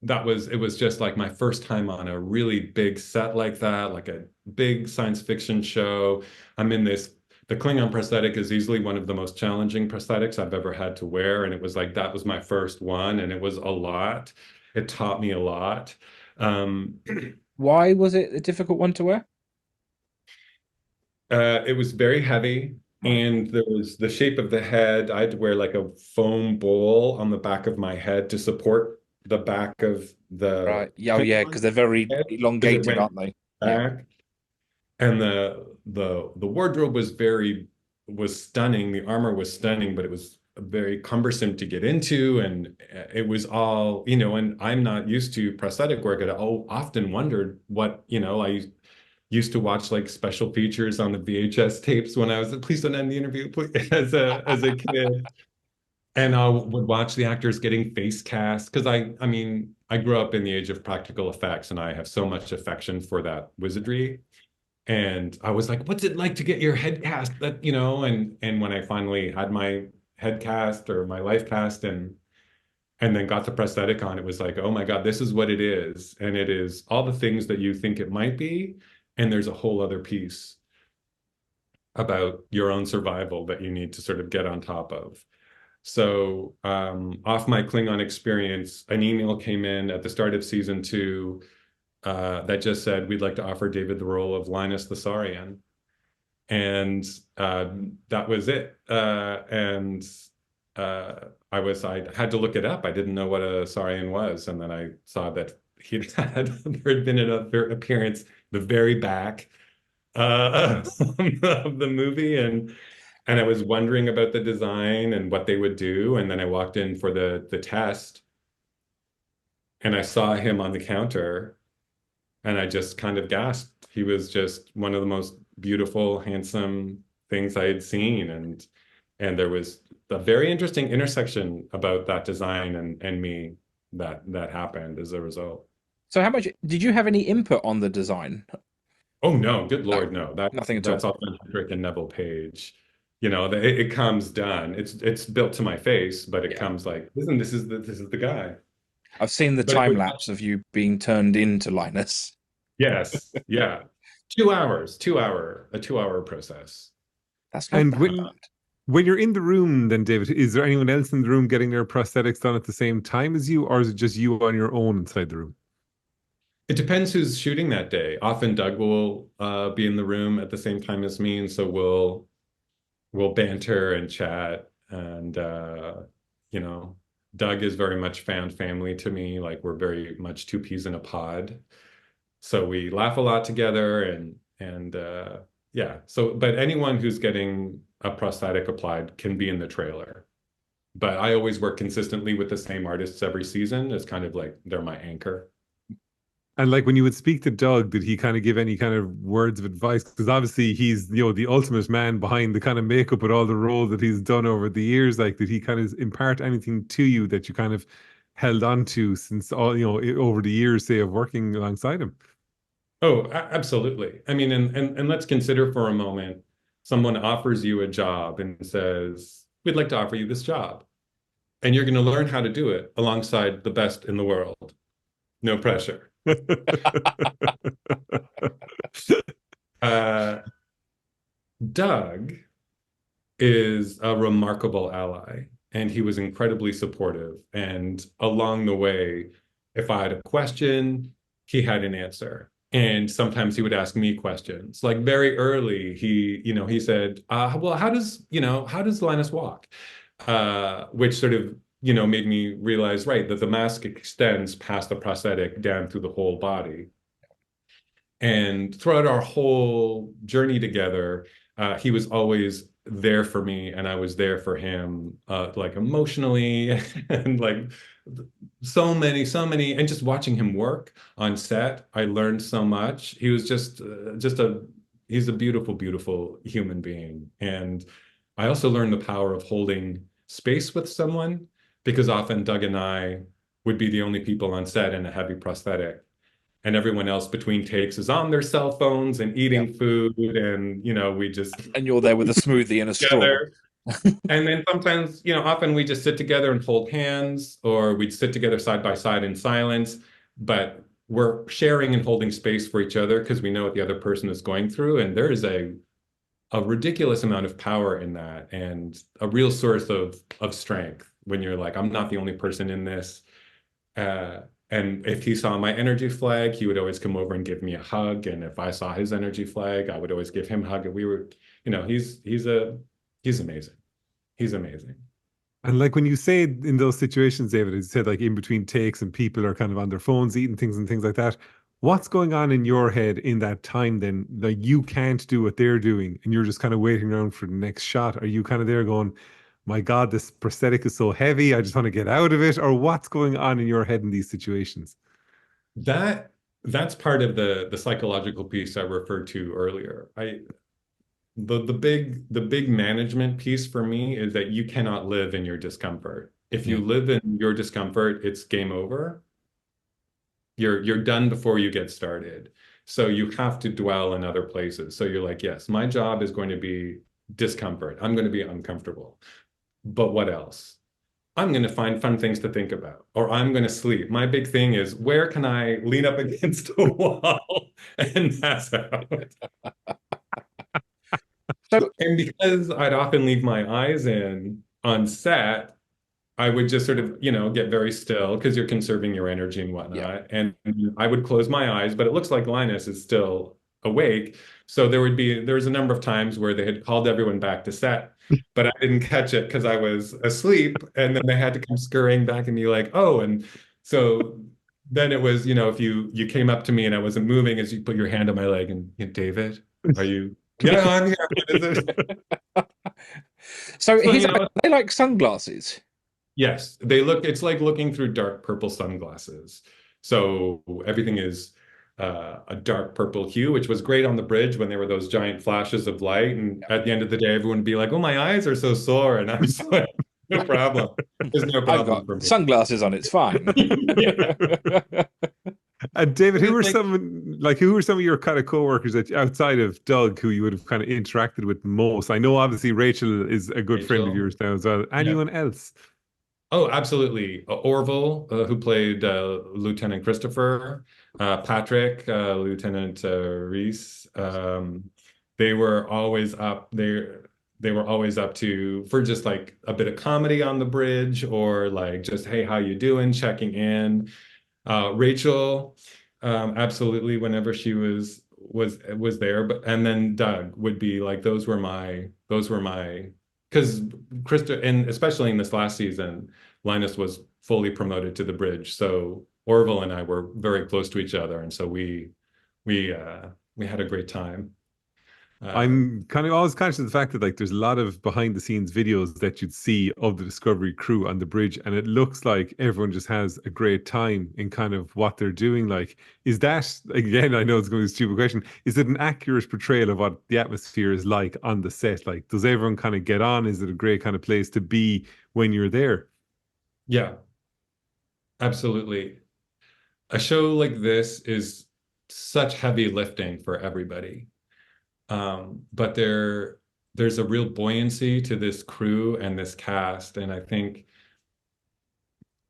it was just like my first time on a really big set like that, like a big science fiction show. I'm in this, the Klingon prosthetic is easily one of the most challenging prosthetics I've ever had to wear. And it was like, that was my first one. And it was a lot. It taught me a lot. Why was it a difficult one to wear? It was very heavy. And there was the shape of the head. I had to wear like a foam bowl on the back of my head to support the back of the Right. Yeah, because they're very elongated, aren't they? back. And the wardrobe was stunning. The armor was stunning, but it was very cumbersome to get into, and it was all, and I'm not used to prosthetic work. I often wondered what, I used to watch like special features on the VHS tapes when I was, please don't end the interview, please, as a kid. And I would watch the actors getting face cast, because I grew up in the age of practical effects, and I have so much affection for that wizardry. And I was like, what's it like to get your head cast? That, and when I finally had my head cast or my life cast, and then got the prosthetic on. It was like, oh my God, this is what it is. And it is all the things that you think it might be. And there's a whole other piece about your own survival that you need to sort of get on top of. So off my Klingon experience, an email came in at the start of season 2 that just said, we'd like to offer David the role of Linus the Saurian. And that was it. I had to look it up. I didn't know what a Saurian was. And then I saw that there had been an appearance, the very back of the movie. And I was wondering about the design and what they would do. And then I walked in for the test and I saw him on the counter and I just kind of gasped. He was just one of the most beautiful, handsome things I had seen. And there was a very interesting intersection about that design and me that happened as a result. So how much did you have any input on the design? Oh no, good Lord, no. Nothing at That's all. all done Hendrik and Neville Page. You know, it comes done. It's built to my face, but it comes like, listen, this is the guy. I've seen the But it time was, lapse of you being turned into Linus. yes, yeah. 2 hours, a 2 hour process. That's not And bad. when you're in the room, then David, is there anyone else in the room getting their prosthetics done at the same time as you, or is it just you on your own inside the room? It depends who's shooting that day. Often Doug will be in the room at the same time as me, and so we'll banter and chat. And you know, Doug is very much found family to me. Like we're very much two peas in a pod. So we laugh a lot together and yeah. So but anyone who's getting a prosthetic applied can be in the trailer. But I always work consistently with the same artists every season. It's kind of like they're my anchor. And like when you would speak to Doug, did he kind of give any kind of words of advice? Because obviously he's, you know, the ultimate man behind the kind of makeup with all the roles that he's done over the years. Like, did he kind of impart anything to you that you kind of held on to since all, you know, over the years, say, of working alongside him? Oh, absolutely. I mean, and let's consider for a moment, someone offers you a job and says, we'd like to offer you this job. And you're going to learn how to do it alongside the best in the world. No pressure. Doug is a remarkable ally, and he was incredibly supportive. And along the way, if I had a question, he had an answer. And sometimes he would ask me questions. Like very early, he said, well, how does Linus walk? Which sort of, made me realize, right, that the mask extends past the prosthetic down through the whole body. And throughout our whole journey together, he was always there for me, and I was there for him, like emotionally, and like so many, and just watching him work on set, I learned so much. He was he's a beautiful, beautiful human being, and I also learned the power of holding space with someone, because often Doug and I would be the only people on set in a heavy prosthetic. And everyone else between takes is on their cell phones and eating food. And, we just. And you're there with a smoothie and a straw. And then sometimes, often we just sit together and hold hands, or we'd sit together side by side in silence. But we're sharing and holding space for each other because we know what the other person is going through. And there is a ridiculous amount of power in that, and a real source of strength when you're like, I'm not the only person in this. And if he saw my energy flag, he would always come over and give me a hug. And if I saw his energy flag, I would always give him a hug. And we were, he's amazing. He's amazing. And like when you say in those situations, David, as you said, like in between takes and people are kind of on their phones eating things and things like that. What's going on in your head in that time then? Like you can't do what they're doing and you're just kind of waiting around for the next shot. Are you kind of there going, my God, this prosthetic is so heavy, I just want to get out of it? Or what's going on in your head in these situations? That's part of the psychological piece I referred to earlier. The big management piece for me is that you cannot live in your discomfort. If you live in your discomfort, it's game over. You're done before you get started. So you have to dwell in other places. So you're like, yes, my job is going to be discomfort. I'm going to be uncomfortable. but what else? I'm going to find fun things to think about, or I'm going to sleep. My big thing is, where can I lean up against a wall and pass out? So And because I'd often leave my eyes in on set, I would just sort of, get very still because you're conserving your energy and yeah, whatnot. And I would close my eyes, but it looks like Linus is still awake. So there was a number of times where they had called everyone back to set, but I didn't catch it because I was asleep. And then they had to come scurrying back and be like, oh, and so then it was, if you came up to me and I wasn't moving as you put your hand on my leg and, David, are you? Yeah, I'm here. What is it? so So, his they like sunglasses. yes, it's like looking through dark purple sunglasses. So everything is a dark purple hue, which was great on the bridge when there were those giant flashes of light. And at the end of the day, everyone would be like, oh, my eyes are so sore. And I'm just like, no problem. There's no I've got problem for me. sunglasses on, it's fine. Yeah. And David, It's like, who were some of your kind of coworkers that outside of Doug who you would have kind of interacted with most? I know obviously Rachel is a good friend of Rachel. yours now as well. Yeah. Anyone else? Oh, absolutely. Orville, who played Lieutenant Christopher, Patrick, Lieutenant Reese. They were always up. They were always up to for just like a bit of comedy on the bridge, or like just, hey, how you doing? Checking in. Rachel, absolutely. Whenever she was there, but and then Doug would be like those were my because Krista, and especially in this last season, Linus was fully promoted to the bridge. So Orville and I were very close to each other, and so we had a great time. I'm kind of always conscious of the fact that like there's a lot of behind the scenes videos that you'd see of the Discovery crew on the bridge, and it looks like everyone just has a great time in kind of what they're doing. Like, is that again? I know it's going to be a stupid question. Is it an accurate portrayal of what the atmosphere is like on the set? Like, does everyone kind of get on? Is it a great kind of place to be when you're there? Yeah, absolutely. A show like this is such heavy lifting for everybody. But there's a real buoyancy to this crew and this cast, and I think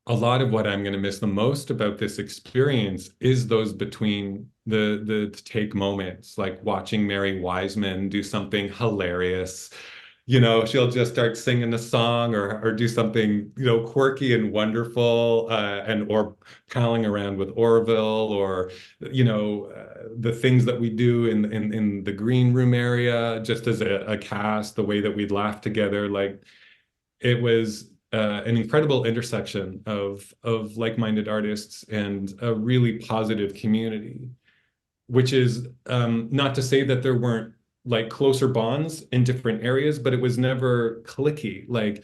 a lot of what I'm going to miss the most about this experience is those between the take moments, like watching Mary Wiseman do something hilarious. She'll just start singing a song or do something, quirky and wonderful, and or palling around with Orville, or the things that we do in the green room area, just as a cast, the way that we'd laugh together. Like, it was an incredible intersection of like-minded artists and a really positive community, which is not to say that there weren't like closer bonds in different areas, but it was never cliquey. Like,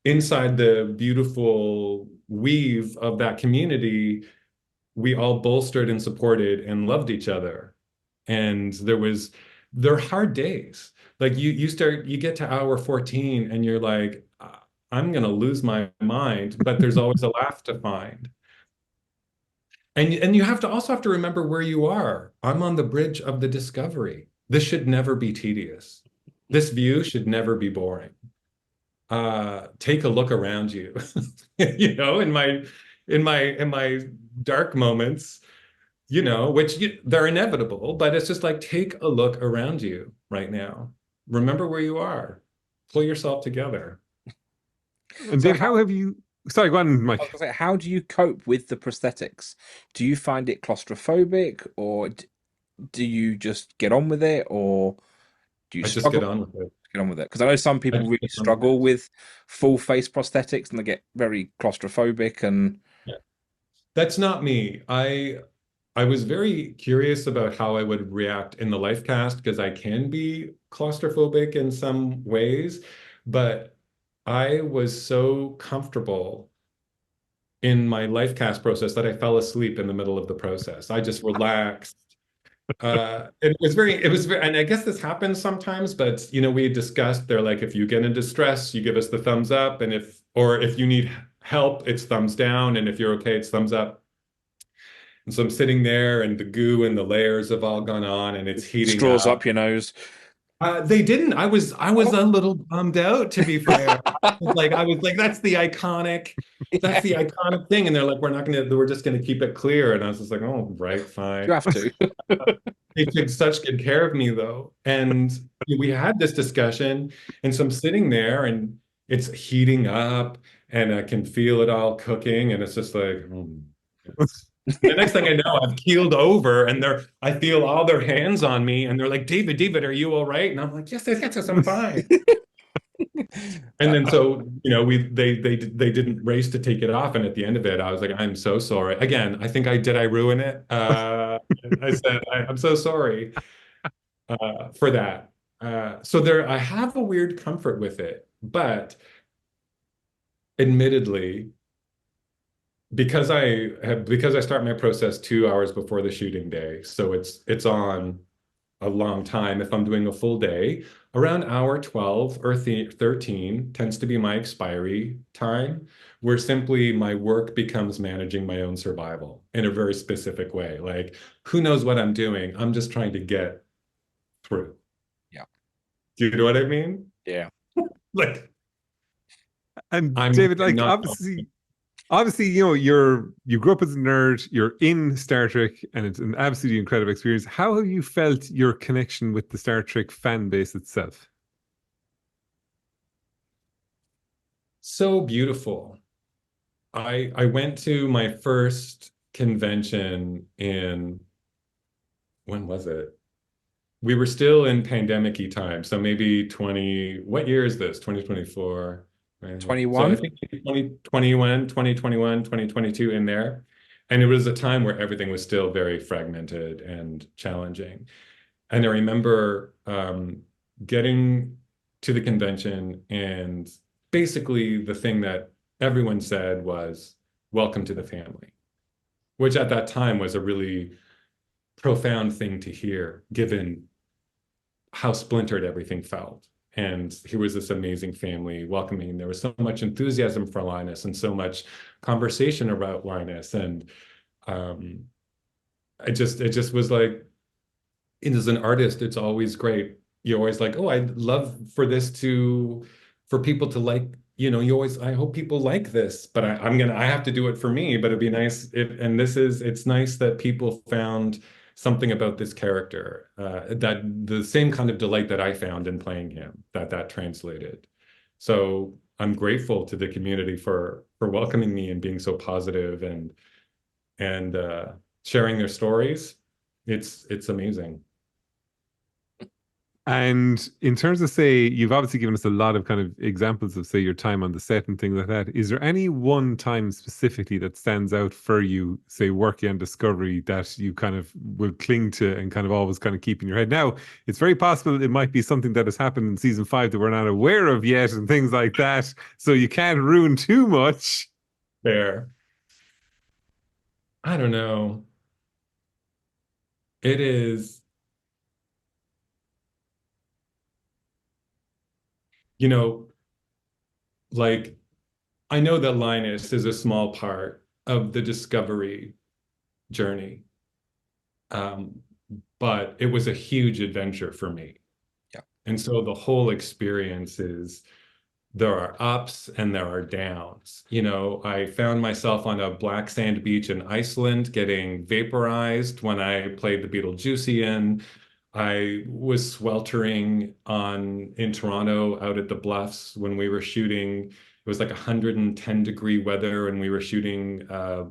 inside the beautiful weave of that community, we all bolstered and supported and loved each other. And there are hard days. Like, you get to hour 14 and you're like, I'm gonna lose my mind, but there's always a laugh to find. And you also have to remember where you are. I'm on the bridge of the Discovery. This should never be tedious. This view should never be boring. Take a look around you. In my dark moments, which they're inevitable, but it's just like, take a look around you right now. Remember where you are. Pull yourself together. And So Dave, how have you? Sorry, go on, I was Mike. gonna say, how do you cope with the prosthetics? Do you find it claustrophobic, or do you just get on with it, or do you I just get struggle on with it. to get on with it? Because I know some I people just really get on with struggle it. with full face prosthetics and they get very claustrophobic. And Yeah. That's not me. I was very curious about how I would react in the life cast because I can be claustrophobic in some ways, but I was so comfortable in my life cast process that I fell asleep in the middle of the process. I just relaxed. It was very, and I guess this happens sometimes, but we had discussed, they're like, if you get into stress, you give us the thumbs up, and if you need help, it's thumbs down, and if you're okay, it's thumbs up. And so I'm sitting there, and the goo and the layers have all gone on, and it's heating straws up up. your nose. They didn't. I was a little bummed out, to be fair. I was like, that's the Yeah, iconic thing. And they're like, we're just gonna keep it clear. And I was just like, oh, right, you fine. have to. They took such good care of me though. And we had this discussion, and so I'm sitting there and it's heating up and I can feel it all cooking, and it's just like, it's the next thing I know, I've keeled over and I feel all their hands on me and they're like, David, are you all right? And I'm like, yes, I'm fine. And then so, they didn't race to take it off. And at the end of it, I was like, I'm so sorry. Again, I ruin it? I said, I'm so sorry for that. I have a weird comfort with it, but admittedly, because I start my process 2 hours before the shooting day, so it's on a long time. If I'm doing a full day, around hour 12 or 13 tends to be my expiry time, where simply my work becomes managing my own survival in a very specific way. Like, who knows what I'm doing? I'm just trying to get through. Yeah. Do you know what I mean? Yeah. Like, And I'm David, like not. obviously, you grew up as a nerd, you're in Star Trek, and it's an absolutely incredible experience. How have you felt your connection with the Star Trek fan base itself? So beautiful. I went to my first convention when was it? We were still in pandemic-y time, so maybe what year is this? 2024, right? So I 21. think 2021, 2021, 2022 in there. And it was a time where everything was still very fragmented and challenging. And I remember getting to the convention, and basically the thing that everyone said was, "Welcome to the family," which at that time was a really profound thing to hear, given how splintered everything felt. And here was this amazing family welcoming. There was so much enthusiasm for Linus and so much conversation about Linus. And um, it just was like, and as an artist, it's always great. You're always like, oh, I'd love for people to like, I hope people like this, but I have to do it for me, but it'd be nice it's nice that people found something about this character, that the same kind of delight that I found in playing him, that translated. So I'm grateful to the community for welcoming me and being so positive and sharing their stories. It's amazing. And in terms of, say, you've obviously given us a lot of kind of examples of, say, your time on the set and things like that. Is there any one time specifically that stands out for you, say, working on Discovery, that you kind of will cling to and kind of always kind of keep in your head? Now, it's very possible it might be something that has happened in season 5 that we're not aware of yet and things like that. So you can't ruin too much. Fair. I don't know. It is, you know, like, I know that Linus is a small part of the Discovery journey, um, but it was a huge adventure for me. Yeah. And so the whole experience is, there are ups and there are downs. I found myself on a black sand beach in Iceland getting vaporized when I played the Beetlejuicean. I was sweltering in Toronto out at the Bluffs when we were shooting. It was like 110-degree weather, and we were shooting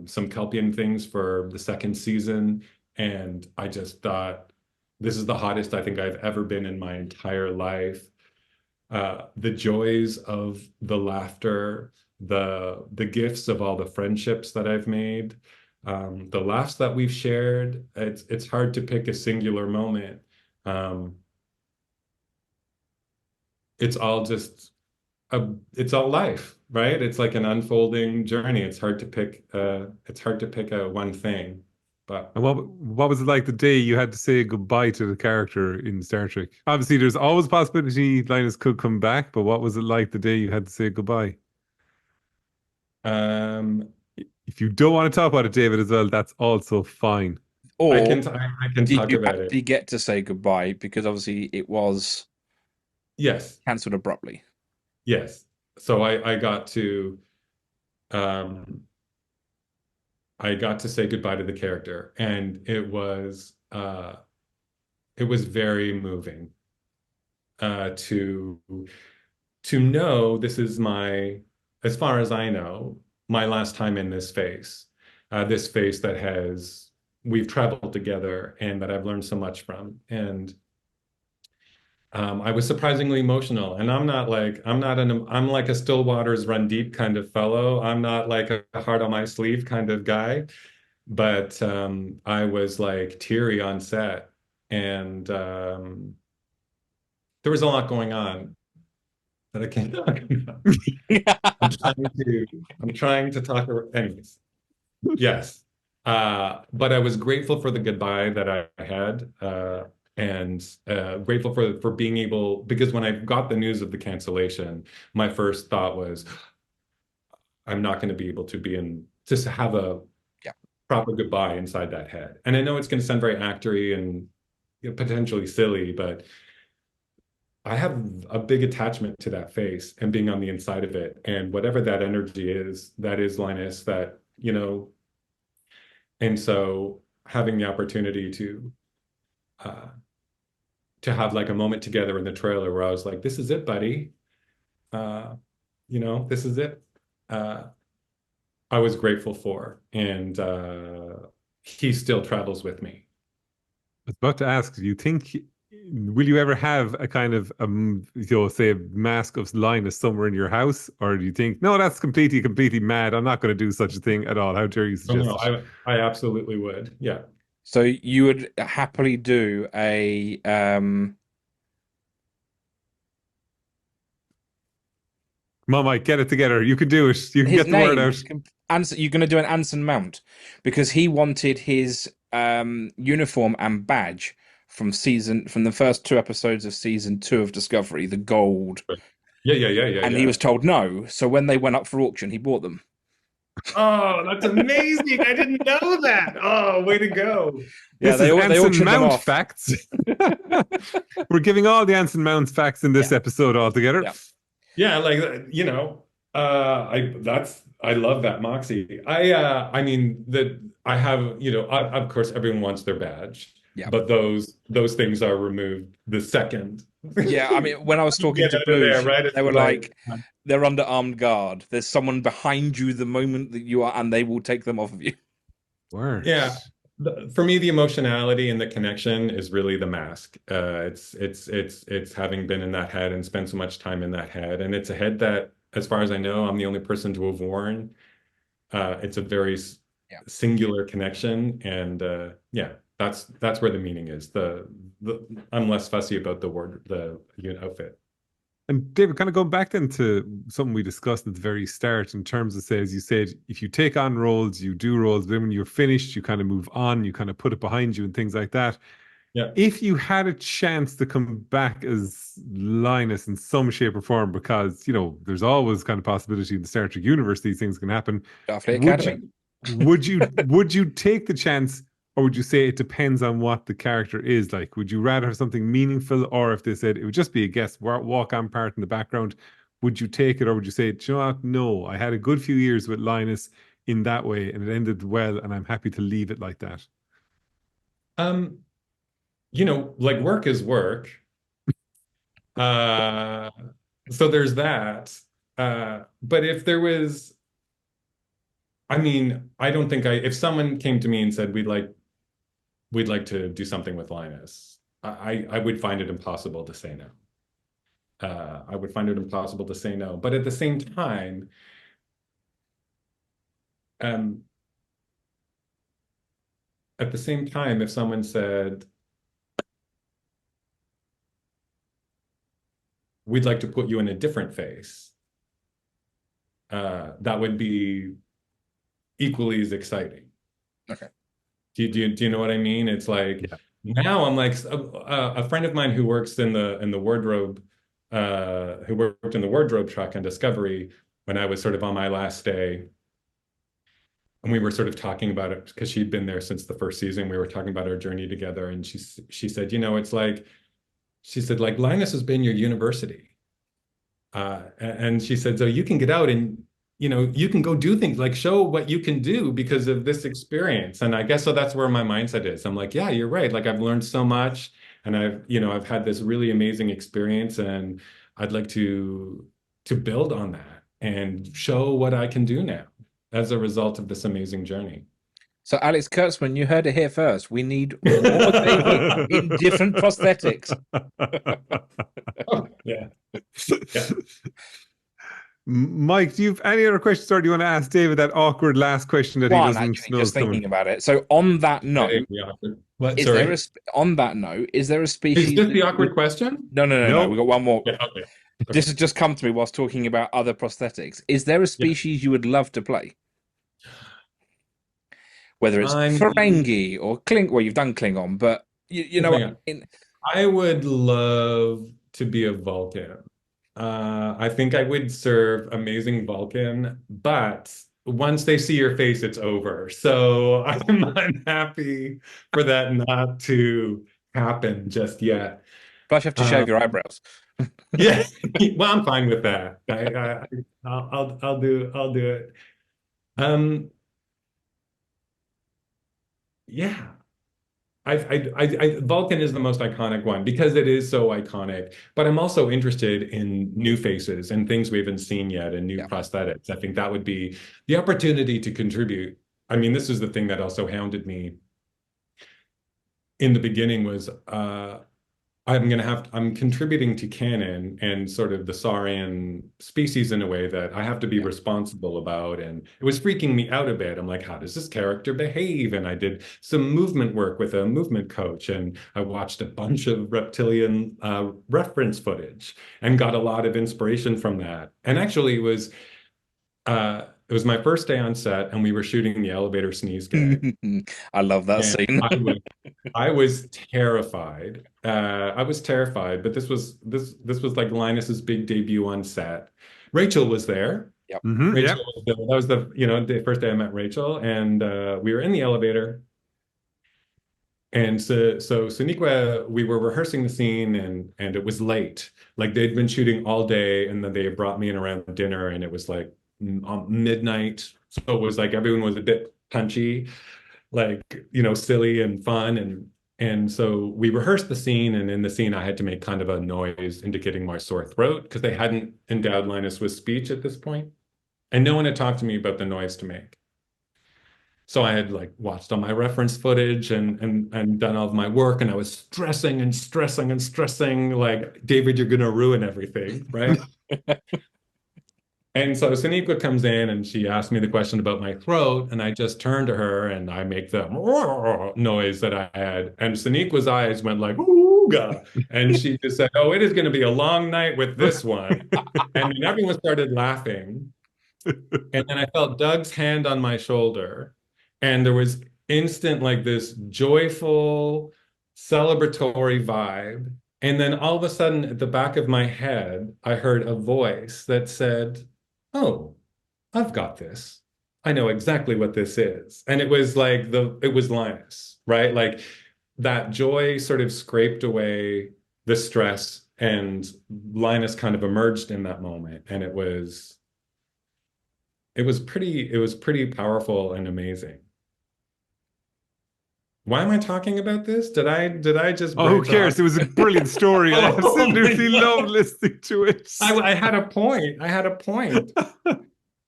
some Kelpian things for the second season. And I just thought, this is the hottest I think I've ever been in my entire life. The joys of the laughter, the gifts of all the friendships that I've made, the laughs that we've shared. It's hard to pick a singular moment. Um, it's all just it's all life, right? It's like an unfolding journey. It's hard to pick. It's hard to pick a one thing. But And what was it like the day you had to say goodbye to the character in Star Trek? Obviously, there's always a possibility Linus could come back, but what was it like the day you had to say goodbye? um, If you don't want to talk about it, David, as well, that's also fine. I Or can I can did talk you about it. actually get to say goodbye? Because obviously it was Yes. cancelled abruptly. Yes. So um I got to say goodbye to the character, and it was very moving uh to to know this is my, as far as I know, my last time in this face that has we've traveled together and that I've learned so much from. And I was surprisingly emotional, and I'm like a still waters run deep kind of fellow. I'm not like a heart on my sleeve kind of guy, but I was like teary on set, and there was a lot going on that I can't talk about. I'm trying to talk. Anyways, yes. But I was grateful for the goodbye that I had, and grateful for being able, because when I got the news of the cancellation, my first thought was, I'm not going to be able to be in, just have a Yeah. proper goodbye inside that head. And I know it's going to sound very actory and potentially silly, but I have a big attachment to that face and being on the inside of it. And whatever that energy is, that is Linus, that, and so having the opportunity uh, to have like a moment together in the trailer where I was like, this is it, buddy. Uh, this is it. Uh, I was grateful for. And he still travels with me. I was about to ask, do you think, will you ever have a kind of, say, a mask of Linus somewhere in your house? Or do you think, no, that's completely mad. I'm not going to do such a thing at all. How dare you Oh, suggest no, I absolutely would. Yeah. So you would happily do a Come on, Mike, get it together. You can do it. You can his get the word name out. is you're going to do an Anson Mount because he wanted his uniform and badge from the first 2 episodes of season 2 of Discovery, the gold, and he Yeah. was told no. So when they went up for auction, he bought them. Oh, that's amazing. I didn't know that. Oh, way to go. Yeah, This is they Anson auctioned them Mount off. facts. We're giving all the Anson Mount facts in this Yeah. episode altogether. Yeah. Yeah, like I love that moxie. I mean that I have, of course everyone wants their badge, Yeah. but those things are removed the second. Yeah, I mean, when I was talking Get to out of there, Blues, right? It's they were like, they're under armed guard. There's someone behind you the moment that you are, and they will take them off of you. Word. Yeah. For me, the emotionality and the connection is really the mask. It's having been in that head and spent so much time in that head, and it's a head that, as far as I know, I'm the only person to have worn. It's a very Yeah. singular connection, and yeah, that's where the meaning is. I'm less fussy about the outfit. And David, kind of going back then to something we discussed at the very start in terms of, say, as you said, if you take on roles, you do roles, then when you're finished, you kind of move on, you kind of put it behind you and things like that. Yeah. If you had a chance to come back as Linus in some shape or form, because, there's always kind of possibility in the Star Trek universe, these things can happen. Starfleet Would Academy. would you take the chance, or would you say it depends on what the character is like? Would you rather have something meaningful, or if they said it would just be a guest walk-on part in the background, would you take it, or would you say, "Do you know what? No, I had a good few years with Linus in that way, and it ended well, and I'm happy to leave it like that." Like work is work. Uh, so there's that. But if there was, I mean, I don't think if someone came to me and said, we'd like to do something with Linus, I would find it impossible to say no. I would find it impossible to say no. But at the same time, um, if someone said, we'd like to put you in a different face, that would be equally as exciting. Okay. Do you know what I mean? It's like, Yeah. now I'm like a friend of mine who works in the wardrobe, who worked in the wardrobe truck on Discovery when I was sort of on my last day. And we were sort of talking about it because she'd been there since the first season. We were talking about our journey together, and she said, it's like she said, like, Linus has been your university. And she said, so you can get out and, you can go do things, like show what you can do because of this experience. And I guess so that's where my mindset is. I'm like, yeah, you're right. Like I've learned so much and I've had this really amazing experience and I'd like to build on that and show what I can do now as a result of this amazing journey. So, Alex Kurtzman, you heard it here first. We need more David in different prosthetics. Oh, yeah. Yeah. Mike, do you have any other questions, or do you want to ask David that awkward last question that he One, doesn't actually, know just is coming? thinking about it. So, on that note, What? is Sorry. there on that note, is there a species? Is this the awkward question? No. We got one more. Yeah, okay. This has just come to me whilst talking about other prosthetics. Is there a species you would love to play? Whether it's Ferengi or Kling, well, you've done Klingon, but you know what? I would love to be a Vulcan. I think I would serve amazing Vulcan, but once they see your face, it's over. So I'm unhappy for that not to happen just yet. Plus, you have to shave your eyebrows. Yeah, well, I'm fine with that. I'll do it. Yeah. Vulcan is the most iconic one because it is so iconic, but I'm also interested in new faces and things we haven't seen yet and new prosthetics. I think that would be the opportunity to contribute. I mean, this is the thing that also hounded me in the beginning was I'm contributing to canon and sort of the Saurian species in a way that I have to be responsible about. And it was freaking me out a bit. I'm like, how does this character behave? And I did some movement work with a movement coach and I watched a bunch of reptilian reference footage and got a lot of inspiration from that. And actually it was my first day on set and we were shooting the elevator sneeze gag. I love that scene. I was terrified. I was terrified, but this was like Linus's big debut on set. Rachel was there. Yep. Rachel was there. That was the first day I met Rachel, and we were in the elevator. And so Sonequa, we were rehearsing the scene and it was late. Like they'd been shooting all day and then they brought me in around dinner and it was like midnight. So it was like everyone was a bit punchy, like, silly and fun. And so we rehearsed the scene, and in the scene I had to make kind of a noise indicating my sore throat because they hadn't endowed Linus with speech at this point. And no one had talked to me about the noise to make. So I had like watched all my reference footage and done all of my work, and I was stressing and stressing and stressing, like, David, you're gonna ruin everything, right? And so Sonequa comes in and she asked me the question about my throat, and I just turned to her and I make the noise that I had. And Sonequa's eyes went like, ooga. And she just said, oh, it is going to be a long night with this one. And then everyone started laughing. And then I felt Doug's hand on my shoulder. And there was instant, like, this joyful, celebratory vibe. And then all of a sudden, at the back of my head, I heard a voice that said, oh, I've got this. I know exactly what this is. And it was like it was Linus, right? Like that joy sort of scraped away the stress and Linus kind of emerged in that moment. And it was pretty powerful and amazing. Why am I talking about this? Did I just? Oh, who cares? It was a brilliant story. I absolutely love listening to it. I had a point.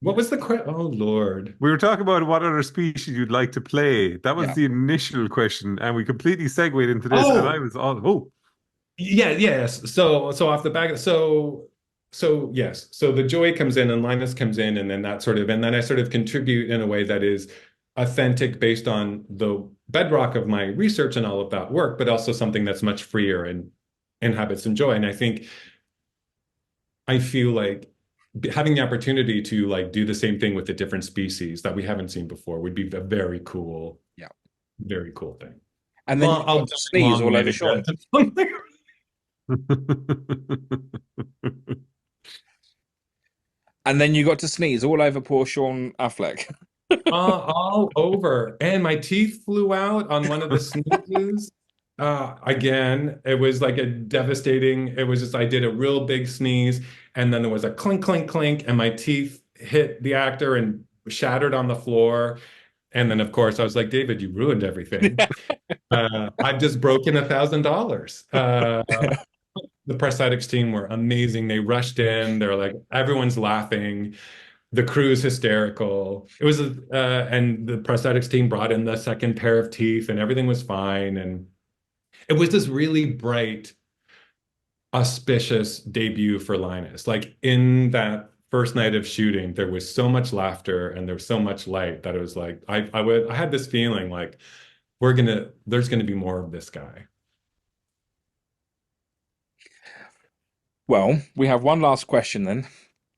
What was the question? Oh, Lord. We were talking about what other species you'd like to play. That was the initial question, and we completely segued into this. And I was yes. So off the back, yes. So the joy comes in, and Linus comes in, and then and then I sort of contribute in a way that is authentic based on the bedrock of my research and all of that work, but also something that's much freer and inhabits and joy. And I feel like having the opportunity to like do the same thing with a different species that we haven't seen before would be a very cool thing. And then I'll sneeze all over Sean. And then you got to sneeze all over poor Sean Affleck. All over. And my teeth flew out on one of the sneezes. Again, it was like a devastating, it was just, I did a real big sneeze, and then there was a clink, clink, clink, and my teeth hit the actor and shattered on the floor. And then, of course, I was like, David, you ruined everything. I've just broken $1,000. The prosthetics team were amazing. They rushed in. They're like, everyone's laughing. The crew's hysterical. It was, and the prosthetics team brought in the second pair of teeth, and everything was fine. And it was this really bright, auspicious debut for Linus. Like in that first night of shooting, there was so much laughter and there was so much light that it was like I had this feeling like there's gonna be more of this guy. Well, we have one last question then.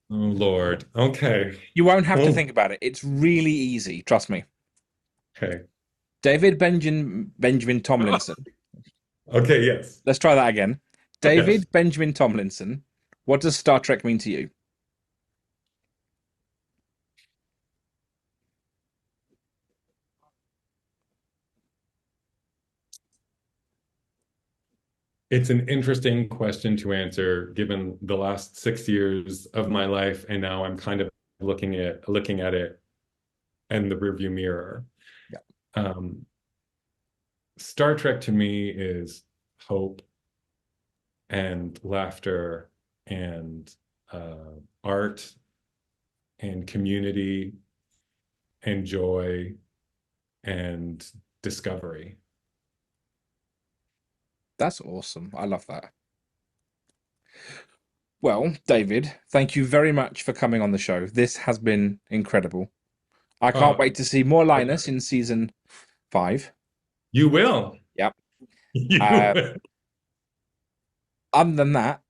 Oh Lord. Okay. You won't have to Oh, think about it. It's really easy. Trust me. okay. David Benjamin Tomlinson. Okay, yes. Let's try that again. Yes. David Benjamin Tomlinson. What does Star Trek mean to you? It's an interesting question to answer given the last 6 years of my life, and now I'm kind of looking at it in the rearview mirror. Yeah. Star Trek to me is hope and laughter and art and community and joy and discovery. That's awesome. I love that. Well, David, thank you very much for coming on the show. This has been incredible. I can't wait to see more Linus in season 5. You will. Yep. You will. Other than that,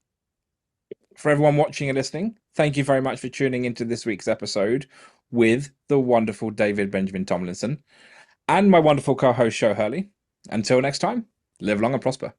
for everyone watching and listening, thank you very much for tuning into this week's episode with the wonderful David Benjamin Tomlinson and my wonderful co-host, Sho Hurley. Until next time, live long and prosper.